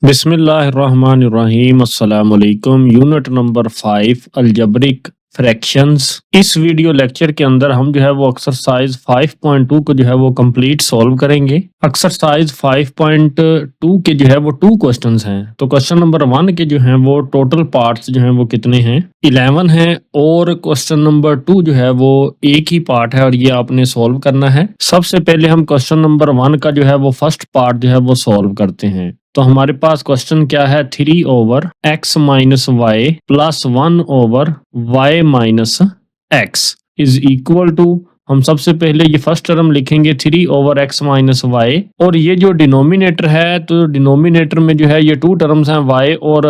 बिस्मिल्लाहिर्रहमानिर्रहीम अस्सलाम वालेकुम। Unit number 5 algebraic fractions. इस वीडियो लेक्चर के अंदर हम जो है वो एक्सरसाइज 5.2 को जो है वो कंप्लीट सॉल्व करेंगे। एक्सरसाइज 5.2 के जो है वो 2 क्वेश्चंस हैं। तो क्वेश्चन नंबर 1 के जो हैं वो टोटल पार्ट्स जो हैं वो कितने हैं, 11 हैं, और क्वेश्चन नंबर 2 जो है वो एक ही पार्ट है और ये आपने सॉल्व करना है। सबसे पहले हम क्वेश्चन नंबर 1 का जो है वो फर्स्ट पार्ट जो है वो सॉल्व करते हैं। तो हमारे पास क्वेश्चन क्या है, 3 over x minus y plus 1 over y minus x is equal to, हम सबसे पहले ये फर्स्ट टर्म लिखेंगे 3 ओवर एक्स माइनस वाई, और ये जो डिनोमिनेटर है तो डिनोमिनेटर में जो है ये 2 टर्म्स हैं वाई और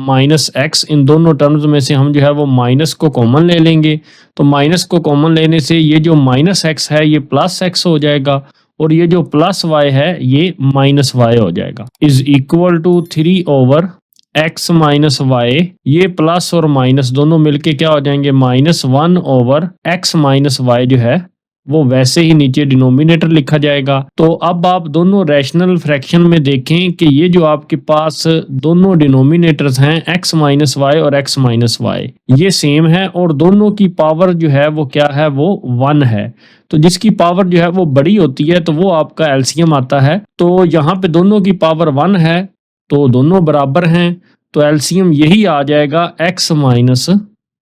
माइनस एक्स। इन दोनों टर्म्स में से हम जो है वो माइनस को कॉमन ले लेंगे। तो माइनस को कॉमन लेने से ये जो माइनस एक्स है ये प्लस एक्स हो जाएगा और ये जो प्लस वाई है ये माइनस वाई हो जाएगा। Is equal to 3 over x minus y, ये प्लस और माइनस दोनों मिलके क्या हो जाएंगे, minus 1 over x minus y जो है वो वैसे ही नीचे डिनोमिनेटर लिखा जाएगा। तो अब आप दोनों रैशनल फ्रैक्शन में देखें कि ये जो आपके पास दोनों डिनोमिनेटर्स हैं एक्स माइनस वाई और एक्स माइनस वाई, ये सेम है और दोनों की पावर जो है वो क्या है, वो 1 है। तो जिसकी पावर जो है वो बड़ी होती है तो वो आपका एलसीएम आता है। तो यहाँ पे दोनों की पावर 1 है तो दोनों बराबर हैं, तो एलसीएम यही आ जाएगा एक्स माइनस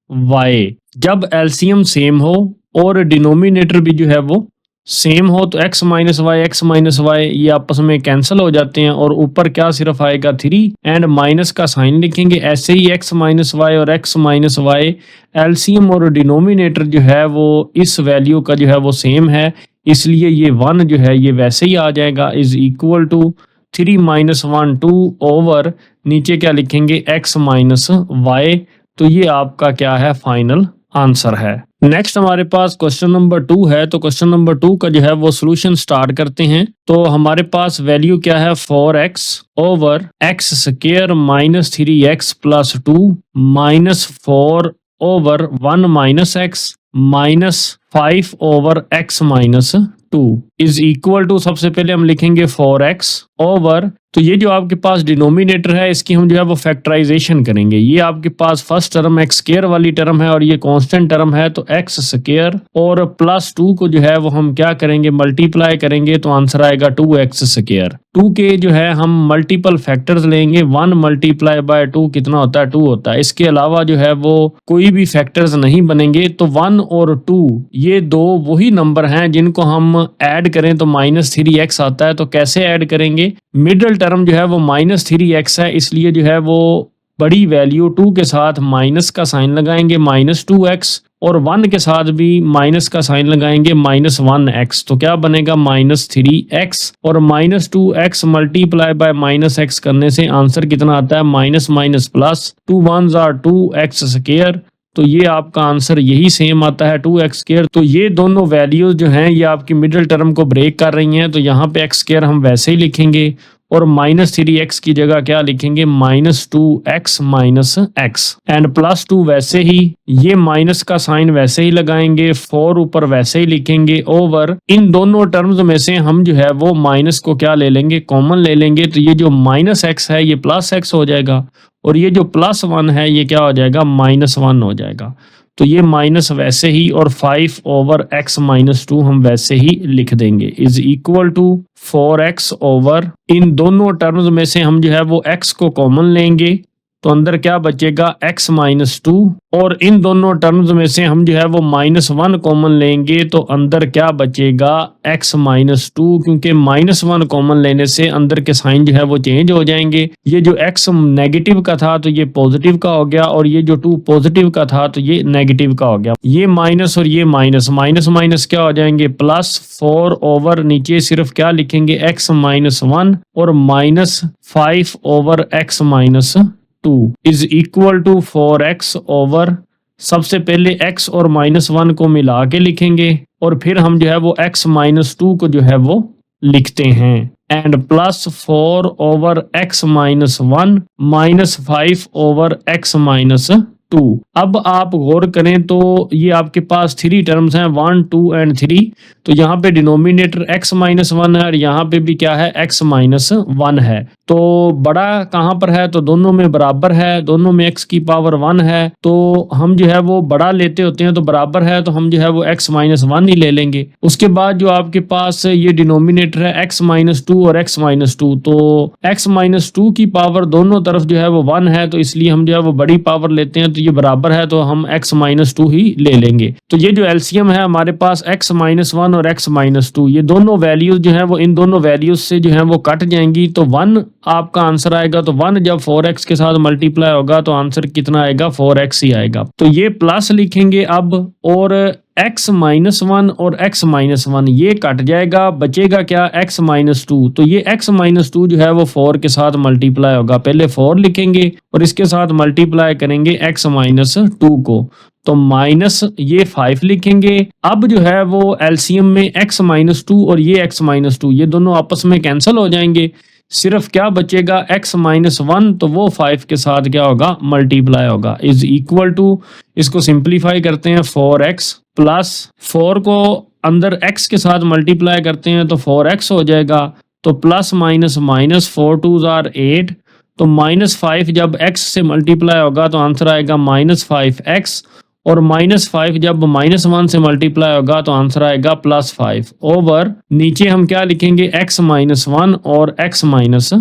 वाई। जब एलसीएम सेम हो और डिनोमिनेटर भी जो है वो सेम हो तो एक्स माइनस वाई ये आपस में कैंसिल हो जाते हैं और ऊपर क्या सिर्फ आएगा 3 एंड माइनस का साइन लिखेंगे। ऐसे ही एक्स माइनस वाई और एक्स माइनस वाई एलसीएम और डिनोमिनेटर जो है वो इस वैल्यू का जो है वो सेम है, इसलिए ये 1 जो है ये वैसे ही आ जाएगा। Is equal to 3 minus 1 2 over नीचे क्या लिखेंगे एक्स माइनस वाई। तो ये आपका क्या है, फाइनल आंसर है। नेक्स्ट हमारे पास क्वेश्चन नंबर 2 है। तो क्वेश्चन नंबर 2 का जो है वो सॉल्यूशन स्टार्ट करते हैं। तो हमारे पास वैल्यू क्या है, 4x over x square minus 3x plus 2 minus 4 over 1 minus x minus 5 over x minus 2 is equal to, सबसे पहले हम लिखेंगे 4x ओवर, तो ये जो आपके पास डिनोमिनेटर है इसकी हम जो है वो फैक्टराइजेशन करेंगे। ये आपके पास फर्स्ट टर्म एक्स स्क्वायर वाली टर्म है और ये कांस्टेंट टर्म है तो एक्स स्क्वायर और प्लस 2 को जो है वो हम क्या करेंगे, मल्टीप्लाई करेंगे तो आंसर आएगा 2x स्क्वायर। 2 के जो है हम मल्टीपल फैक्टर्स लेंगे, 1 मल्टीप्लाई बाय 2 कितना होता है, 2 होता है। इसके अलावा जो है वो कोई भी फैक्टर्स नहीं बनेंगे। तो 1 और 2 ये दो वही नंबर हैं जिनको हम ऐड करें तो माइनस 3x आता है। तो कैसे ऐड करेंगे, मिडिल टर्म जो है वो माइनस 3x है, इसलिए जो है वो बड़ी वैल्यू 2 के साथ माइनस का साइन लगाएंगे माइनस 2x और 1 के साथ भी माइनस का साइन लगाएंगे माइनस 1x। तो क्या बनेगा, माइनस 3x और minus 2x multiply by minus x करने से आंसर कितना आता है, minus minus plus 2 1s are 2x square. तो ये आपका आंसर यही सेम आता है 2x स्क्वायर। तो ये दोनों वैल्यूज जो हैं ये आपकी मिडिल टर्म को ब्रेक कर रही हैं। तो यहाँ पे x स्क्वायर हम वैसे ही लिखेंगे और माइनस 3x की जगह क्या लिखेंगे, minus 2x minus x and plus 2 वैसे ही, ये माइनस का साइन वैसे ही लगाएंगे, 4 ऊपर वैसे ही लिखेंगे ओवर, इन दोनों टर्म्स में से हम जो है वो माइनस को क्या ले लेंगे, कॉमन ले लेंगे। तो ये जो माइनस x है ये प्लस x हो जाएगा और ये जो प्लस 1 है ये क्या हो जाएगा, माइनस 1 हो जाएगा। तो ये माइनस वैसे ही और 5 ओवर x माइनस 2 हम वैसे ही लिख देंगे is equal to 4x over, इन दोनों टर्म्स में से हम जो है वो x को कॉमन लेंगे तो अंदर क्या बचेगा, x माइनस 2 और इन दोनों टर्म्स में से हम जो है वो माइनस 1 कॉमन लेंगे तो अंदर क्या बचेगा, x माइनस 2, क्योंकि माइनस 1 कॉमन लेने से अंदर के साइन जो है वो चेंज हो जाएंगे। ये जो x नेगेटिव का था तो ये पॉजिटिव का हो गया और ये जो 2 पॉजिटिव का था तो ये नेगेटिव का हो गया। ये माइनस और ये माइनस, माइनस माइनस क्या हो जाएंगे, प्लस 4 ओवर नीचे सिर्फ क्या लिखेंगे, x माइनस 1 और minus 5 over x minus 2 is equal to 4x over, सबसे पहले x और माइनस 1 को मिला के लिखेंगे और फिर हम जो है वो x माइनस 2 को जो है वो लिखते हैं and plus 4 over x minus 1 minus 5 over x minus 2। अब आप गौर करें तो ये आपके पास 3 टर्म्स हैं 1 2 एंड 3। तो यहाँ पे डिनोमिनेटर x माइनस 1 है और यहाँ पे भी क्या है x माइनस 1 है। तो बड़ा कहाँ पर है, तो दोनों में बराबर है, दोनों में x की पावर 1 है। तो हम जो है वो बड़ा लेते होते हैं, तो बराबर है तो हम जो है वो x माइनस 1 ही ले लेंगे। उसके बाद जो आपके पास ये डिनोमिनेटर है x माइनस 2 और x माइनस 2, तो x माइनस 2 की पावर दोनों तरफ जो है वो 1 है, तो इसलिए हम जो है वो बड़ी पावर लेते हैं, तो ये बराबर है तो हम x माइनस 2 ही ले लेंगे। तो ये जो एलसीएम है हमारे पास x माइनस 1 और x माइनस 2, ये दोनों वैल्यूज जो है वो इन दोनों वैल्यूज से जो है वो कट जाएंगी, तो 1 आपका आंसर आएगा। तो 1 जब 4x के साथ मल्टीप्लाई होगा तो आंसर कितना आएगा, 4x ही आएगा। तो ये प्लस लिखेंगे अब, और x माइनस 1 और x माइनस 1 ये कट जाएगा, बचेगा क्या, x माइनस 2। तो ये x माइनस 2 जो है वो 4 के साथ मल्टीप्लाई होगा, पहले 4 लिखेंगे और इसके साथ मल्टीप्लाई करेंगे x माइनस 2 को, तो माइनस ये 5 लिखेंगे। अब जो है वो एलसीएम में x माइनस 2 और ये x माइनस 2 ये दोनों आपस में कैंसिल हो जाएंगे, सिर्फ क्या बचेगा x माइनस 1, तो वो 5 के साथ क्या होगा, मल्टीप्लाई होगा, इज इक्वल टू, इसको सिंप्लीफाई करते हैं 4x प्लस 4 को अंदर x के साथ मल्टीप्लाई करते हैं तो 4x हो जाएगा, तो प्लस माइनस माइनस 4 2 जार 8, तो माइनस 5 जब x से मल्टीप्लाई होगा तो आंसर आएगा माइनस 5x, और माइनस 5 जब माइनस 1 से मल्टीप्लाई होगा तो आंसर आएगा प्लस 5 ओवर, नीचे हम क्या लिखेंगे, x माइनस 1 और x minus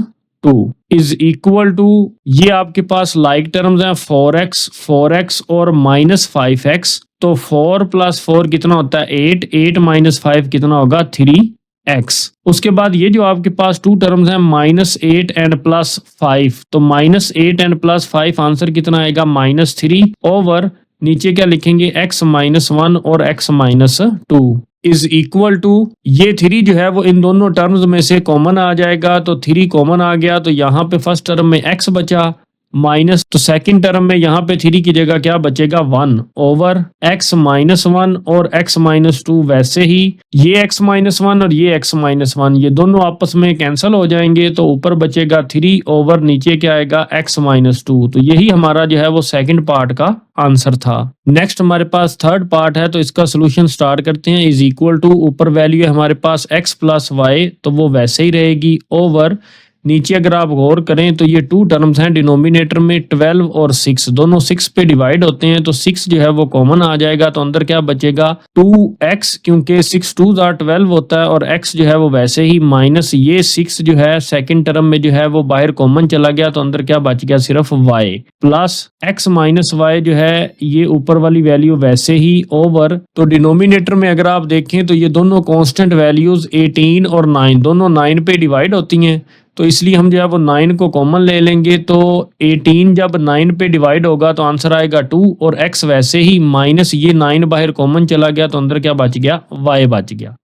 2 is equal to, ये आपके पास लाइक टर्म्स हैं 4x और माइनस 5x, तो 4 प्लस 4 कितना होता है 8, 8 माइनस 5 कितना होगा 3x। उसके बाद ये जो आपके पास 2 टर्म्स हैं माइनस 8 एंड प्लस 5, तो माइनस 8 एंड प्लस 5 आंसर कितना आएगा माइनस 3 ओवर, नीचे क्या लिखेंगे x माइनस 1 और x minus 2 is equal to, ये 3 जो है वो इन दोनों टर्म्स में से कॉमन आ जाएगा, तो 3 कॉमन आ गया, तो यहाँ पे फर्स्ट टर्म में x बचा माइनस, तो सेकंड टर्म में यहाँ पे 3 की जगह क्या बचेगा 1 ओवर x माइनस 1 और x माइनस 2, वैसे ही ये x माइनस 1 और ये x माइनस 1 ये दोनों आपस में कैंसिल हो जाएंगे, तो ऊपर बचेगा 3 ओवर नीचे क्या आएगा x माइनस 2। तो यही हमारा जो है वो सेकंड पार्ट का आंसर था। नेक्स्ट हमारे पास थर्ड पार्ट है, तो इसका सोल्यूशन स्टार्ट करते हैं। इज इक्वल टू, ऊपर वैल्यू है हमारे पास x प्लस वाई, तो वो वैसे ही रहेगी ओवर, नीचे अगर आप गौर करें तो ये 2 टर्म्स हैं डिनोमिनेटर में 12 और 6, दोनों 6 पे डिवाइड होते हैं, तो 6 जो है वो कॉमन आ जाएगा, तो अंदर क्या बचेगा 2x, क्योंकि 6 2 12 होता है, और x जो है वो वैसे ही माइनस ये 6 जो है सेकंड टर्म में जो है वो बाहर कॉमन चला गया, तो अंदर क्या बच गया सिर्फ y plus x minus y जो है ये ऊपर वाली वैल्यू वैसे ही ओवर, तो डिनोमिनेटर में अगर आप देखें तो ये दोनों कांस्टेंट वैल्यूज 18 और 9 दोनों 9 पे डिवाइड होती हैं, तो इसलिए हम जो है वो 9 को कॉमन ले लेंगे, तो 18 जब 9 पे डिवाइड होगा तो आंसर आएगा 2, और x वैसे ही माइनस ये 9 बाहर कॉमन चला गया, तो अंदर क्या बच गया y बच गया,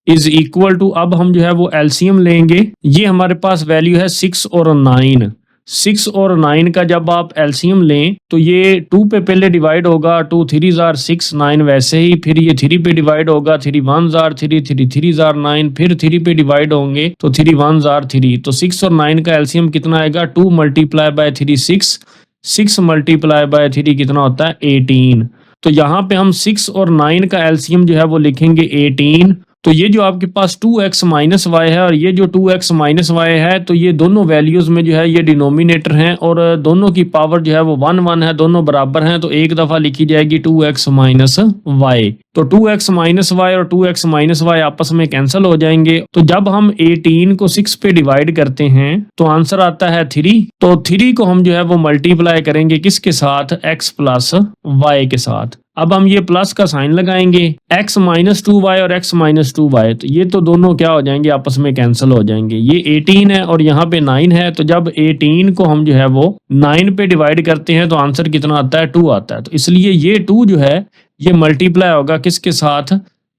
इज इक्वल टू, अब हम जो है वो एलसीएम लेंगे। ये हमारे पास वैल्यू है 6 और 9, 6 और 9 का जब आप एलसीएम लें तो ये 2 पे पहले डिवाइड होगा, 2 3 जार 6, 9 वैसे ही, फिर ये 3 पे डिवाइड होगा, 3 1 जार 3, 3 3 जार 9, फिर 3 पे डिवाइड होंगे तो 3 1 जार 3, तो 6 और 9 का एलसीएम कितना आएगा 2 मल्टीप्लाई बाय 3 6, 6 मल्टीप्लाई बाय 3 कितना होता है 18, तो यहाँ पे हम 6 और 9 का एलसीएम जो है वो लिखेंगे 18, तो ये जो आपके पास 2x माइनस वाई है और ये जो 2x माइनस वाई है, तो ये दोनों वैल्यूज में जो है ये डिनोमिनेटर हैं और दोनों की पावर जो है वो 1 1 है, दोनों बराबर हैं, तो एक दफा लिखी जाएगी 2x माइनस वाई, तो 2x माइनस वाई और 2x माइनस वाई आपस में कैंसिल हो जाएंगे, तो जब हम 18 को 6 पे डिवाइड करते हैं तो आंसर आता है 3, तो 3 को हम जो है वो मल्टीप्लाई करेंगे किसके साथ, x प्लस वाई के साथ। अब हम ये प्लस का साइन लगाएंगे, x माइनस 2y और x माइनस 2y, तो ये तो दोनों क्या हो जाएंगे आपस में कैंसिल हो जाएंगे, ये 18 है और यहाँ पे 9 है, तो जब 18 को हम जो है वो 9 पे डिवाइड करते हैं तो आंसर कितना आता है 2 आता है, तो इसलिए ये 2 जो है ये मल्टीप्लाई होगा किसके साथ,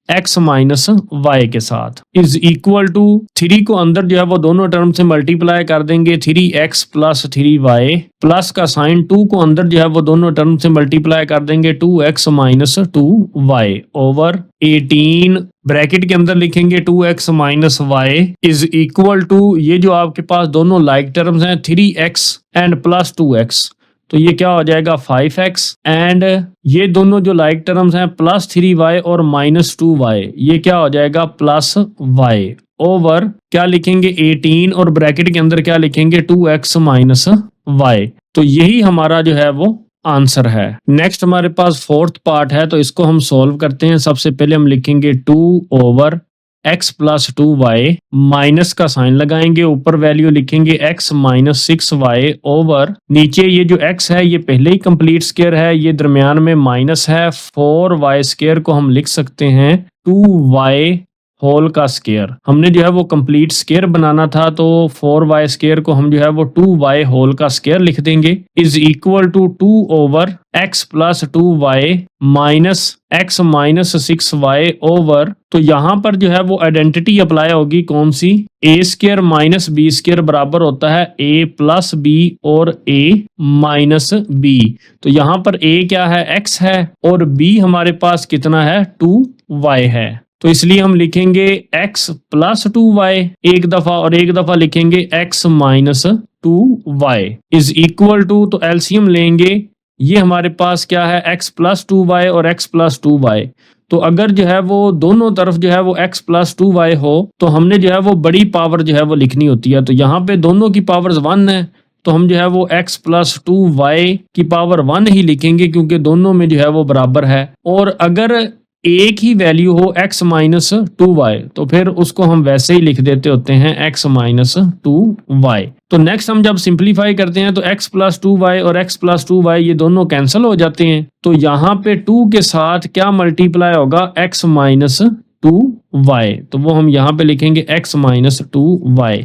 x माइनस वाई के साथ, इज इक्वल टू 3 को अंदर जो है वो दोनों टर्म से मल्टीप्लाई कर देंगे, 3x प्लस 3y, प्लस का साइन 2 को अंदर जो है वो दोनों टर्म से मल्टीप्लाई कर देंगे 2x minus 2y over 18 bracket के अंदर लिखेंगे 2x minus y is equal to, ये जो आपके पास दोनों लाइक टर्म्स हैं 3x एंड प्लस 2x, तो ये क्या हो जाएगा 5x एंड ये दोनों जो लाइक टर्म्स हैं प्लस 3y और माइनस 2y, ये क्या हो जाएगा प्लस y ओवर क्या लिखेंगे 18 और ब्रैकेट के अंदर क्या लिखेंगे 2x माइनस y। तो यही हमारा जो है वो आंसर है। नेक्स्ट हमारे पास फोर्थ पार्ट है, तो इसको हम सॉल्व करते हैं। सबसे पहले हम लिखेंगे 2 over x plus 2y, minus का साइन लगाएंगे, ऊपर वैल्यू लिखेंगे x माइनस 6y ओवर नीचे ये जो x है ये पहले ही कंप्लीट स्क्वायर है, ये दरमियान में माइनस है, 4y स्क्वायर को हम लिख सकते हैं 2y होल का स्क्वायर। हमने जो है वो कंप्लीट स्क्वायर बनाना था, तो 4y स्क्वायर को हम जो है वो 2y होल का स्क्वायर लिख देंगे is equal to 2 over x plus 2y minus x minus 6y over. तो यहाँ पर जो है वो आइडेंटिटी अप्लाई होगी कौन सी, a square minus b square बराबर होता है a प्लस b और a माइनस b। तो यहाँ पर a क्या है x है और b हमारे पास कितना है 2y है, तो इसलिए हम लिखेंगे x प्लस 2y एक दफा और एक दफा लिखेंगे x minus 2y is equal to, तो एलसीएम लेंगे, ये हमारे पास क्या है x प्लस 2y और x प्लस 2y। तो अगर जो है वो दोनों तरफ जो है वो x प्लस 2y हो तो हमने जो है वो बड़ी पावर जो है वो लिखनी होती है। तो यहाँ पे दोनों की पावर्स 1 है, तो हम जो है वो x प्लस 2y की पावर 1 ही लिखेंगे क्योंकि दोनों में जो है वो बराबर है। और अगर एक ही वैल्यू हो x माइनस 2y तो फिर उसको हम वैसे ही लिख देते होते हैं x माइनस 2y। तो नेक्स्ट हम जब सिंप्लीफाई करते हैं तो x प्लस 2y और x प्लस 2y ये दोनों कैंसिल हो जाते हैं, तो यहाँ पे 2 के साथ क्या मल्टीप्लाई होगा x माइनस 2y, तो वो हम यहाँ पे लिखेंगे x माइनस 2y,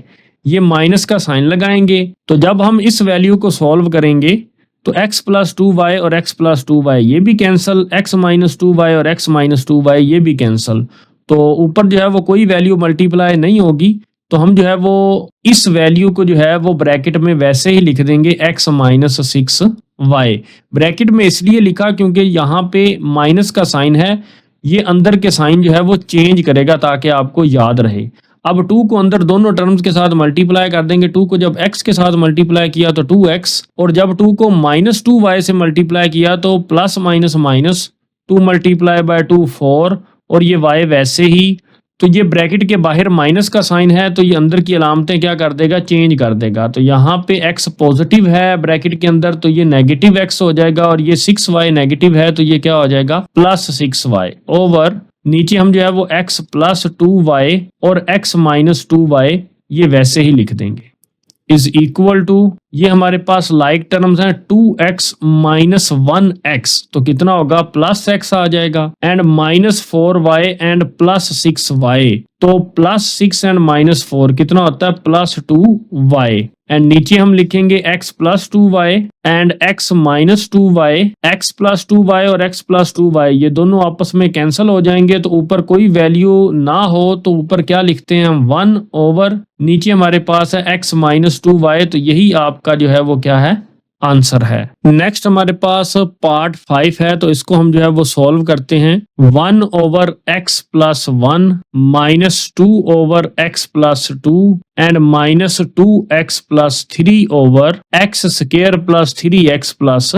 ये माइनस का साइन लगाएंगे। तो जब हम इस वैल्यू को सॉल्व करेंगे तो x प्लस 2y और x प्लस 2y ये भी कैंसिल, x माइनस 2y और x माइनस 2y ये भी कैंसिल, तो ऊपर जो है वो कोई वैल्यू मल्टीप्लाई नहीं होगी। तो हम जो है वो इस वैल्यू को जो है वो ब्रैकेट में वैसे ही लिख देंगे x माइनस 6y। ब्रैकेट में इसलिए लिखा क्योंकि यहाँ पे माइनस का साइन है, ये अंदर के साइन जो है वो चेंज करेगा ताकि आपको याद रहे। अब 2 को अंदर दोनों टर्म्स के साथ मल्टीप्लाई कर देंगे, 2 को जब x के साथ मल्टीप्लाई किया तो 2x और जब 2 को माइनस 2y से मल्टीप्लाई किया तो plus minus minus 2 multiply by 2 4 और ये y वैसे ही। तो ये ब्रैकेट के बाहर माइनस का साइन है तो ये अंदर की अलामतें क्या कर देगा, चेंज कर देगा। तो यहाँ पे x पॉजिटिव है ब्रैकेट के अंदर तो ये नेगेटिव x हो जाएगा और ये 6y नेगेटिव है तो ये क्या हो जाएगा प्लस 6y ओवर नीचे हम जो है वो x प्लस 2y और x माइनस 2y ये वैसे ही लिख देंगे इज इक्वल टू, ये हमारे पास लाइक टर्म्स हैं 2x माइनस 1x तो कितना होगा प्लस x आ जाएगा and minus 4y and plus 6y, तो प्लस 6 एंड माइनस 4 कितना होता है प्लस 2y एंड नीचे हम लिखेंगे x plus 2y and x minus 2y, x plus 2y और x प्लस 2y ये दोनों आपस में कैंसिल हो जाएंगे। तो ऊपर कोई वैल्यू ना हो तो ऊपर क्या लिखते हैं हम 1 ओवर नीचे हमारे पास है x माइनस 2y, तो यही आपका जो है वो क्या है आंसर है। नेक्स्ट हमारे पास पार्ट 5 है, तो इसको हम जो है वो सॉल्व करते हैं। 1 over x plus 1 minus 2 over x plus 2 and minus 2x plus 3 over x square plus 3x plus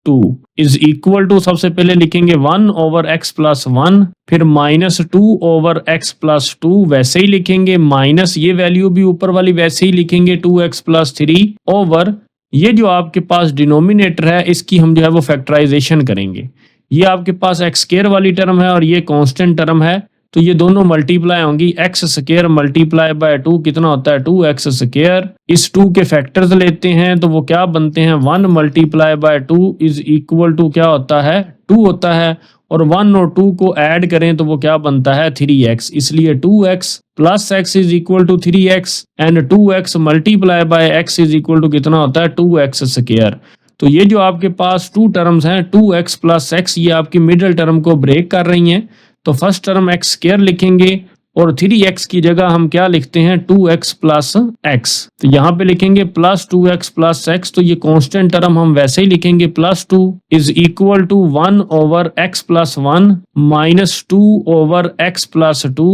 2 is equal to, सबसे पहले लिखेंगे 1 ओवर x प्लस 1 फिर माइनस 2 ओवर x प्लस 2 वैसे ही लिखेंगे, माइनस ये वैल्यू भी ऊपर वाली वैसे ही लिखेंगे 2x प्लस 3 ओवर ये जो आपके पास डिनोमिनेटर है इसकी हम जो है वो फैक्टराइजेशन करेंगे। ये आपके पास x स्क्वायर वाली टर्म है और ये कांस्टेंट टर्म है तो ये दोनों मल्टीप्लाई होंगी, x स्क्वायर मल्टीप्लाई बाय 2 कितना होता है 2x स्क्वायर। इस 2 के फैक्टर्स लेते हैं तो वो क्या बनते हैं 1 multiply by 2 is equal to क्या होता है 2 होता है और 1 और 2 को ऐड करें तो वो क्या बनता है 3x, इसलिए 2x plus x is equal to 3x and 2x multiply by x is equal to कितना होता है 2x स्क्वायर। तो ये जो आपके पास 2 टर्म्स हैं 2x प्लस x ये आपकी मिडिल टर्म को ब्रेक कर रही हैं, तो फर्स्ट टर्म x स्क्वायर लिखेंगे और 3x की जगह हम क्या लिखते हैं 2x प्लस x, तो यहाँ पे लिखेंगे प्लस 2x प्लस x, तो ये कांस्टेंट टर्म हम वैसे ही लिखेंगे plus 2 is equal to 1 over x plus 1 minus 2 over x plus 2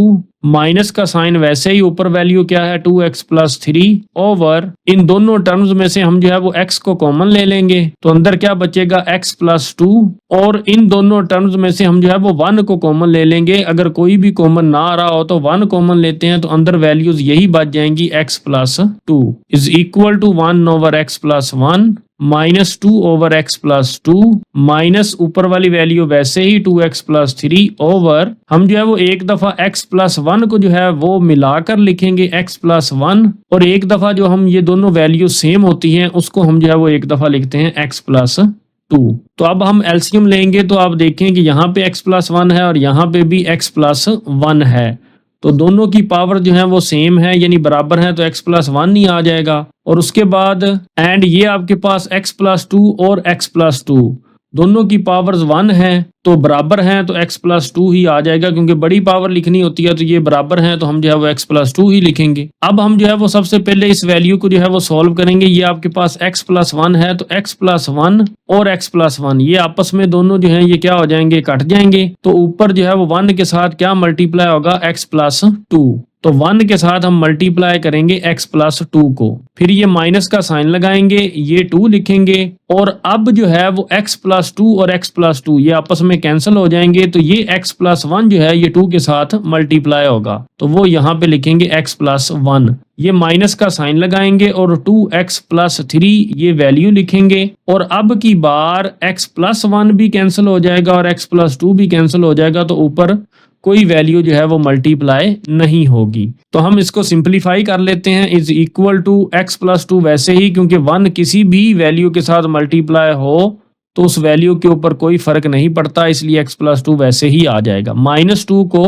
minus का साइन वैसे ही, ऊपर वैल्यू क्या है 2x प्लस 3 ओवर इन दोनों टर्म्स में से हम जो है वो x को कॉमन ले लेंगे तो अंदर क्या बचेगा x प्लस 2 और इन दोनों टर्म्स में से हम जो है वो 1 को कॉमन ले लेंगे। अगर कोई भी कॉमन ना आ रहा हो तो 1 कॉमन लेते हैं तो अंदर वैल्यूज यही बच जाएंगी x plus 2 is equal to 1 over x plus 1 minus 2 over x plus 2 minus ऊपर वाली वैल्यू वैसे ही 2x प्लस 3 ओवर हम जो है वो एक दफा x प्लस 1 को जो है वो मिलाकर लिखेंगे x प्लस 1 और एक दफा जो हम ये दोनों वैल्यू सेम होती हैं उसको हम जो है वो एक दफा लिखते हैं x प्लस 2। तो अब हम एलसीएम लेंगे तो आप देखें कि यहाँ पे x प्लस 1 है और यहाँ पे भी x प्लस 1 है तो दोनों की पावर जो है वो सेम है यानी बराबर है तो x प्लस 1 ही आ जाएगा। और उसके बाद एंड ये आपके पास x प्लस 2 और x प्लस 2 दोनों की पावर्स 1 है तो बराबर हैं तो x प्लस 2 ही आ जाएगा क्योंकि बड़ी पावर लिखनी होती है तो ये बराबर हैं तो हम जो है वो x प्लस 2 ही लिखेंगे। अब हम जो है वो सबसे पहले इस वैल्यू को जो है वो सॉल्व करेंगे। ये आपके पास x प्लस 1 है तो x प्लस 1 और x प्लस 1 ये आपस में दोनों जो है ये क्या हो जाएंगे कट जाएंगे तो ऊपर जो है वो 1 के साथ क्या मल्टीप्लाई होगा x प्लस 2 तो 1 के साथ हम मल्टीप्लाई करेंगे x प्लस 2 को फिर ये माइनस का साइन लगाएंगे ये 2 लिखेंगे और अब जो है वो x प्लस 2 और x प्लस 2 ये आपस में कैंसिल हो जाएंगे तो ये x प्लस 1 जो है ये 2 के साथ मल्टीप्लाई होगा तो वो यहाँ पे लिखेंगे x प्लस 1 ये माइनस का साइन लगाएंगे और 2x प्लस 3 ये वैल्यू लिखेंगे और अब की बार x प्लस 1 भी कैंसिल हो जाएगा और x प्लस 2 भी कैंसिल हो जाएगा तो ऊपर कोई वैल्यू जो है वो मल्टीप्लाई नहीं होगी। तो हम इसको सिंपलीफाई कर लेते हैं is equal to x plus 2 वैसे ही क्योंकि 1 किसी भी वैल्यू के साथ मल्टीप्लाई हो तो उस वैल्यू के ऊपर कोई फर्क नहीं पड़ता इसलिए x प्लस 2 वैसे ही आ जाएगा। माइनस 2 को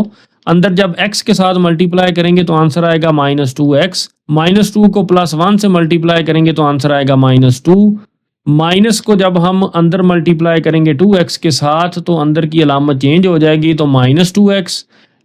अंदर जब x के साथ मल्टीप्लाई करेंगे तो आंसर आएगा माइनस 2x माइनस 2 को प्लस 1 से मल्टीप्लाई करेंगे तो आंसर आएगा माइनस 2 माइनस को जब हम अंदर मल्टीप्लाई करेंगे 2x के साथ तो अंदर की अलामत चेंज हो जाएगी तो माइनस 2x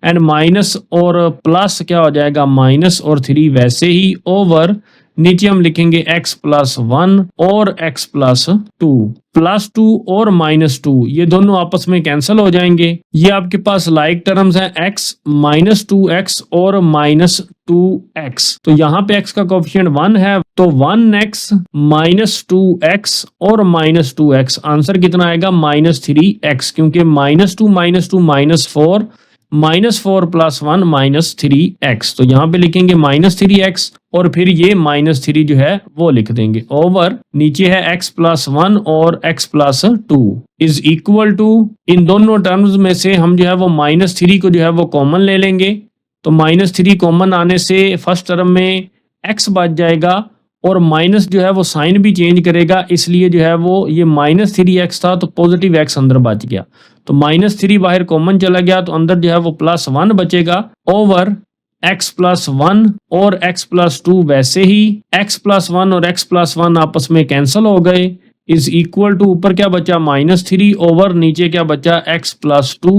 एंड माइनस और प्लस क्या हो जाएगा माइनस और 3 वैसे ही ओवर नीचे हम लिखेंगे x प्लस 1 और x प्लस 2 प्लस 2 और माइनस 2 ये दोनों आपस में कैंसिल हो जाएंगे। ये आपके पास लाइक टर्म्स हैं x माइनस 2x और माइनस 2x तो यहाँ पे x का कोफिशिएंट 1 है तो 1x माइनस 2x और माइनस 2x आंसर कितना आएगा माइनस 3x क्योंकि minus 2 minus 4 minus 4 plus 1 minus 3x तो यहाँ पे लिखेंगे माइनस 3x और फिर ये माइनस 3 जो है वो लिख देंगे ओवर नीचे है x प्लस 1 और x plus 2 is equal to इन दोनों टर्म्स में से हम जो है वो माइनस 3 को जो है वो कॉमन ले लेंगे तो माइनस 3 कॉमन आने से फर्स्ट टर्म में x बच जाएगा और माइनस जो है वो साइन भी चेंज करेगा इसलिए जो है वो ये माइनस 3x था तो पॉजिटिव x अंदर बच गया तो माइनस 3 बाहर कॉमन चला गया तो अंदर जो है वो प्लस 1 बचेगा ओवर x प्लस 1 और x प्लस 2 वैसे ही x प्लस 1 और x प्लस 1 आपस में कैंसिल हो गए इज इक्वल टू ऊपर क्या बचा माइनस 3 ओवर नीचे क्या बचा x प्लस 2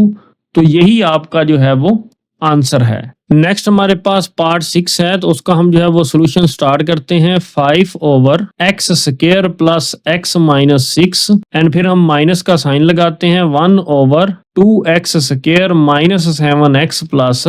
तो यही आपका जो है वो आंसर है। नेक्स्ट हमारे पास पार्ट 6 है तो उसका हम जो है वो सोल्यूशन स्टार्ट करते हैं 5 over x square plus x minus 6 and फिर हम माइनस का साइन लगाते हैं 1 over 2x square minus 7x plus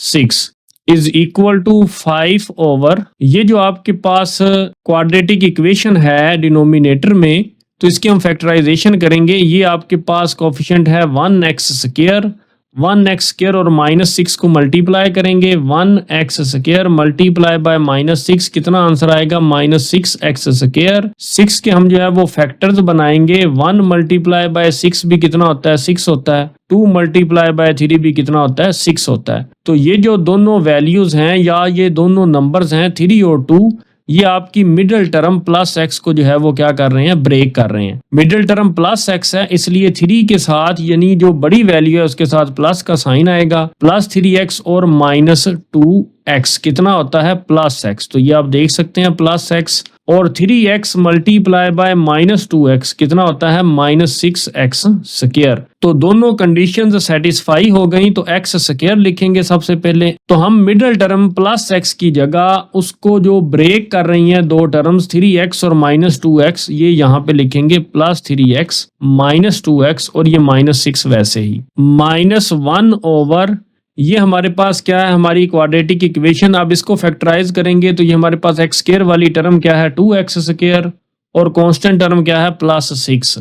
6 is equal to 5 over ये जो आपके पास क्वाड्रेटिक इक्वेशन है डिनोमिनेटर में तो इसकी हम फैक्टराइजेशन करेंगे। ये आपके पास कोफिशिएंट है 1x स्क्वायर 1x स्क्वायर और माइनस 6 को मल्टीप्लाई करेंगे 1x square multiply by minus 6 कितना आंसर आएगा माइनस 6x स्क्वायर 6 के हम जो है वो फैक्टर्स बनाएंगे 1 मल्टीप्लाई बाय 6 भी कितना होता है 6 होता है 2 मल्टीप्लाई बाय 3 भी कितना होता है 6 होता है। तो ये जो दोनों वैल्यूज हैं या ये दोनों नंबर्स हैं 3 और 2 ये आपकी मिडिल टर्म प्लस x को जो है वो क्या कर रहे हैं ब्रेक कर रहे हैं। मिडिल टर्म प्लस x है इसलिए 3 के साथ यानी जो बड़ी वैल्यू है उसके साथ प्लस का साइन आएगा प्लस 3x और माइनस 2x कितना होता है प्लस x तो ये आप देख सकते हैं प्लस x और 3x multiply by minus 2x कितना होता है माइनस 6x स्क्वायर। तो दोनों कंडीशंस सेटिस्फाई हो गई तो x स्क्वायर लिखेंगे सबसे पहले तो हम मिडिल टर्म प्लस x की जगह उसको जो ब्रेक कर रही हैं दो टर्म्स 3x और माइनस 2x ये यहाँ पे लिखेंगे प्लस 3x माइनस 2x और ये माइनस 6 वैसे ही माइनस 1 ओवर ये हमारे पास क्या है, हमारी क्वाड्रेटिक इक्वेशन। अब इसको फैक्टराइज करेंगे तो ये हमारे पास एक्स स्क्वायर वाली टर्म क्या है 2x स्क्वायर और कांस्टेंट टर्म क्या है +6।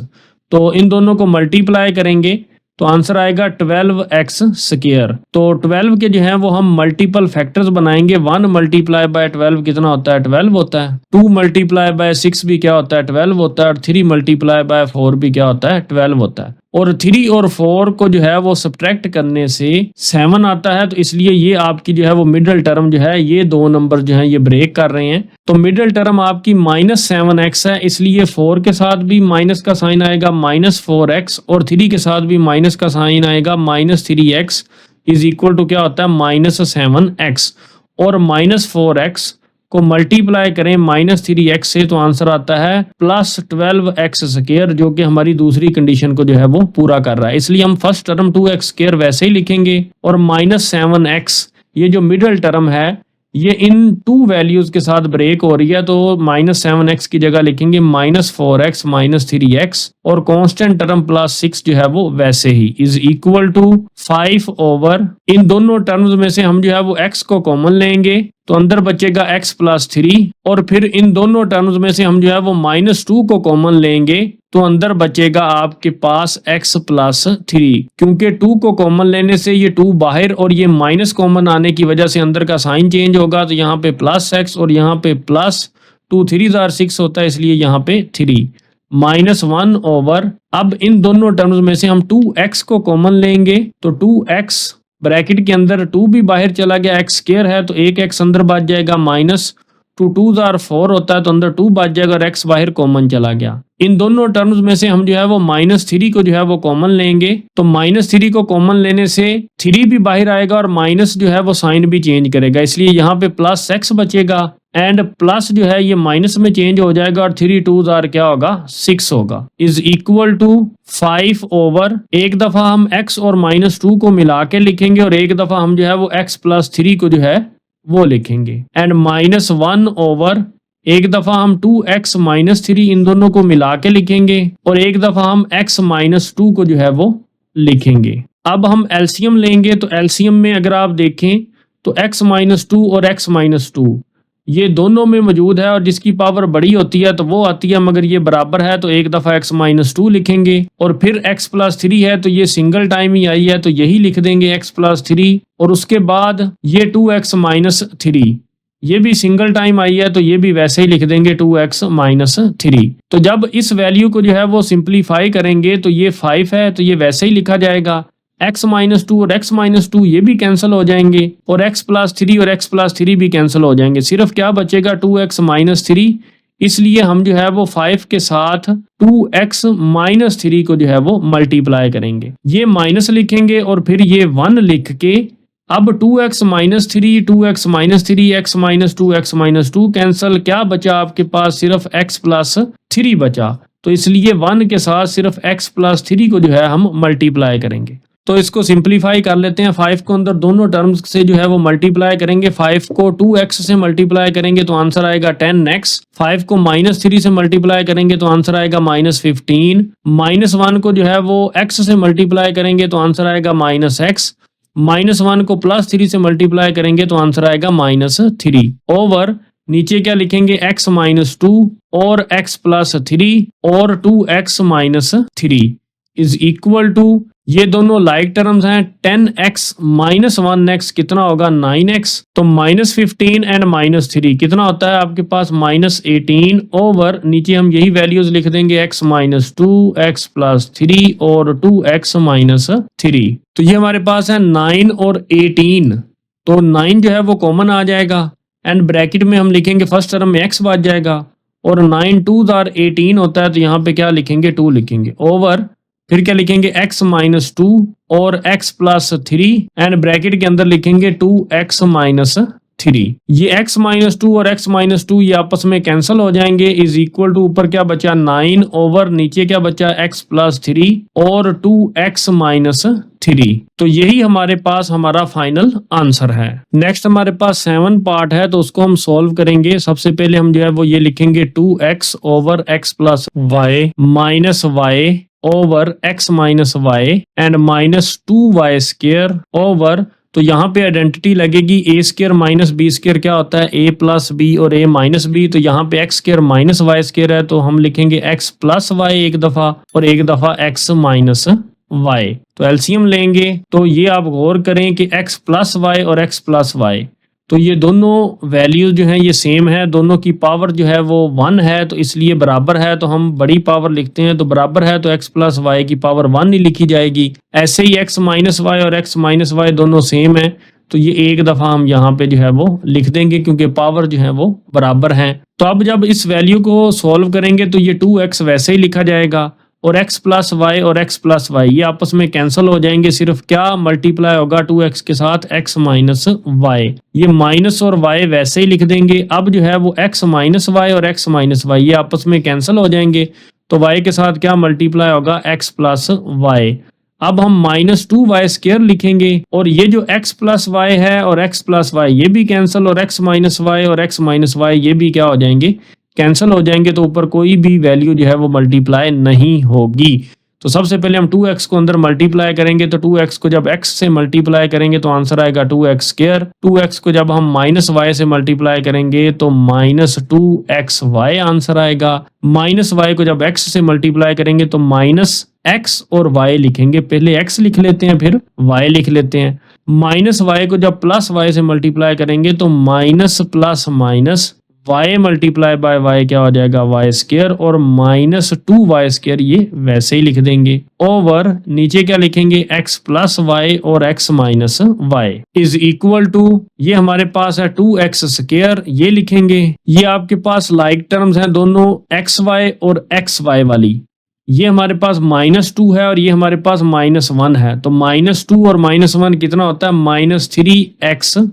तो इन दोनों को मल्टीप्लाई करेंगे तो आंसर आएगा 12x स्क्वायर। तो 12 के जो है वो हम मल्टीपल फैक्टर्स बनाएंगे। 1 मल्टीप्लाई बाय 12 कितना होता है 12 होता है। 2 मल्टीप्लाई बाय 6 भी क्या होता है 12 होता है। और 3 मल्टीप्लाई बाय 4 भी क्या होता है 12 होता है। और 3 और 4 को जो है वो सब्ट्रैक्ट करने से 7 आता है। तो इसलिए ये आपकी जो है वो मिडिल टर्म जो है ये दो नंबर जो है ये ब्रेक कर रहे हैं। तो मिडिल टर्म आपकी -7x है, इसलिए 4 के साथ भी माइनस का साइन आएगा -4x और 3 के साथ भी माइनस का साइन आएगा -3x इज इक्वल टू क्या होता है -7x। और -4x को मल्टीप्लाई करें -3x से तो आंसर आता है +12x स्क्वायर, जो कि हमारी दूसरी कंडीशन को जो है वो पूरा कर रहा है। इसलिए हम फर्स्ट टर्म 2x स्क्वायर वैसे ही लिखेंगे और -7x ये जो मिडिल टर्म है ये इन टू वैल्यूज के साथ ब्रेक हो रही है। तो -7x की जगह लिखेंगे -4x -3x और कांस्टेंट टर्म +6 जो है वो वैसे ही इज इक्वल टू 5 ओवर इन दोनों टर्म्स में से हम जो है वो x को कॉमन लेंगे तो अंदर बचेगा x +3 और फिर इन दोनों टर्म्स में से हम जो है वो -2 को कॉमन लेंगे तो अंदर बचेगा आपके पास x +3। क्योंकि 2 को कॉमन लेने से ये 2 बाहर और ये माइनस कॉमन आने की वजह से अंदर का साइन चेंज होगा। तो यहाँ पे +x और यहाँ पे +2 3 * 6 होता है, इसलिए यहाँ पे 3 -1 ओवर। अब इन दोनों टर्म्स में से हम 2x को कॉमन लेंगे तो 2x ब्रैकेट के अंदर 2 भी बाहर चला गया, x स्क्वायर है तो एक x अंदर बच जाएगा -2 2 * 4 होता है तो अंदर 2 बच जाएगा और x बाहर कॉमन चला गया। इन दोनों टर्म्स में से हम जो है वो -3 को जो है वो कॉमन लेंगे तो -3 को कॉमन लेने से 3 भी बाहर आएगा और माइनस जो है वो साइन भी चेंज करेगा, इसलिए यहाँ पे +x बचेगा एंड प्लस जो है ये माइनस में चेंज हो जाएगा और 3 2 क्या होगा 6 होगा इज इक्वल टू 5 ओवर। एक दफा हम x और -2 को मिला के लिखेंगे और एक दफा हम जो है वो x +3 को जो है वो लिखेंगे एंड -1 ओवर। एक दफा हम 2x -3 इन दोनों को मिला के लिखेंगे और एक दफा हम x -2 को जो है वो लिखेंगे। अब हम एलसीएम लेंगे तो एलसीएम में अगर आप देखें तो x -2 और x -2 ये दोनों में मौजूद है और जिसकी पावर बड़ी होती है तो वो आती है, मगर ये बराबर है तो एक दफा x -2 लिखेंगे और फिर x +3 है तो ये सिंगल टाइम ही आई है तो यही लिख देंगे x +3 और उसके बाद ये 2x -3 ये भी सिंगल टाइम आई है तो ये भी वैसे ही लिख देंगे 2x -3। तो जब इस वैल्यू को जो है वो सिंप्लीफाई करेंगे तो ये 5 है तो ये वैसे ही लिखा जाएगा। x -2 और x -2 ये भी कैंसिल हो जाएंगे और x +3 और x +3 भी कैंसिल हो जाएंगे, सिर्फ क्या बचेगा 2x -3। इसलिए हम जो है वो 5 के साथ 2x -3 को जो है वो मल्टीप्लाई करेंगे, ये माइनस लिखेंगे और फिर ये 1 लिख के अब 2x -3 2x -3 x -2 x -2 cancel, क्या बचा आपके पास सिर्फ x +3 बचा। तो इसलिए 1 के साथ सिर्फ x +3 को जो है हम मल्टीप्लाई करेंगे। तो इसको सिंप्लीफाई कर लेते हैं। 5 को अंदर दोनों टर्म्स से जो है वो मल्टीप्लाई करेंगे। 5 को 2x से मल्टीप्लाई करेंगे तो आंसर आएगा 10x। 5 को -3 से मल्टीप्लाई करेंगे तो आंसर आएगा -15। -1 को जो है वो x से मल्टीप्लाई करेंगे तो आंसर आएगा -x। -1 को +3 से मल्टीप्लाई करेंगे तो आंसर आएगा -3 ओवर नीचे क्या लिखेंगे x -2 और x +3 और 2x -3 इज इक्वल टू ये दोनों लाइक टर्म्स हैं। 10x -1x कितना होगा 9x, तो -15 एंड -3 कितना होता है आपके पास -18 ओवर नीचे हम यही वैल्यूज लिख देंगे x -2 x +3 और 2x -3। तो ये हमारे पास है 9 और 18, तो 9 जो है वो कॉमन आ जाएगा एंड ब्रैकेट में हम लिखेंगे फर्स्ट टर्म में x बच जाएगा और 9 2 18 होता है तो यहाँ पे क्या लिखेंगे 2 लिखेंगे ओवर फिर क्या लिखेंगे x -2 और x +3 एंड ब्रैकेट के अंदर लिखेंगे 2x -3। ये x -2 और x -2 ये आपस में कैंसिल हो जाएंगे इज इक्वल टू ऊपर क्या बचा 9 ओवर नीचे क्या बचा x +3 और 2x -3। तो यही हमारे पास हमारा फाइनल आंसर है। नेक्स्ट हमारे पास 7 पार्ट है तो उसको हम सॉल्व करेंगे। सबसे पहले हम जो है वो ये लिखेंगे 2x over x +y -y over x -y and -2y square over तो यहाँ पे आइडेंटिटी लगेगी ए स्क्र माइनस बी स्क्र क्या होता है ए प्लस बी और ए माइनस बी। तो यहाँ पे x square minus y square है तो हम लिखेंगे एक्स प्लस वाई एक दफा और एक दफा एक्स माइनस वाई। तो एलसीएम लेंगे तो ये आप गौर करें कि एक्स प्लस वाई और एक्स प्लस वाई तो ये दोनों वैल्यू जो है ये सेम है, दोनों की पावर जो है वो 1 है तो इसलिए बराबर है। तो हम बड़ी पावर लिखते हैं तो बराबर है तो x प्लस वाई की पावर 1 ही लिखी जाएगी। ऐसे ही x माइनस वाई और x माइनस वाई दोनों सेम है तो ये एक दफा हम यहाँ पे जो है वो लिख देंगे क्योंकि पावर जो है वो बराबर है। तो अब जब इस वैल्यू को सॉल्व करेंगे तो ये 2x वैसे ही लिखा जाएगा और x प्लस वाई और x प्लस वाई ये आपस में कैंसिल हो जाएंगे। सिर्फ क्या मल्टीप्लाई होगा 2x के साथ x माइनस वाई, ये माइनस और y वैसे ही लिख देंगे। अब जो है वो x माइनस वाई और x माइनस वाई ये आपस में कैंसिल हो जाएंगे तो y के साथ क्या मल्टीप्लाई होगा x प्लस वाई। अब हम माइनस 2y स्क्र लिखेंगे और ये जो x प्लस वाई है और x प्लस वाई ये भी कैंसिल और x माइनस वाई और x माइनस वाई ये भी क्या हो जाएंगे कैंसिल हो जाएंगे। तो ऊपर कोई भी वैल्यू जो है वो मल्टीप्लाई नहीं होगी। तो सबसे पहले हम 2x को अंदर मल्टीप्लाई करेंगे तो 2x को जब x से मल्टीप्लाई करेंगे तो आंसर आएगा 2x स्क्र। 2x को जब हम माइनस वाई से मल्टीप्लाई करेंगे तो माइनस 2xy आंसर आएगा। माइनस वाई को जब x से मल्टीप्लाई करेंगे तो माइनस x और y लिखेंगे, पहले x लिख लेते हैं फिर y लिख लेते हैं। माइनस वाई को जब प्लस वाई से मल्टीप्लाई करेंगे तो minus plus minus y multiply by y क्या हो जाएगा y स्क्र और माइनस 2y स्क्र ये वैसे ही लिख देंगे ओवर नीचे क्या लिखेंगे x प्लस वाई और x minus y is equal to ये हमारे पास है 2x स्क्र ये लिखेंगे। ये आपके पास लाइक टर्म्स हैं दोनों xy और xy वाली, ये हमारे पास -2 है और ये हमारे पास -1 है। तो -2 और -1 कितना होता है -3xy।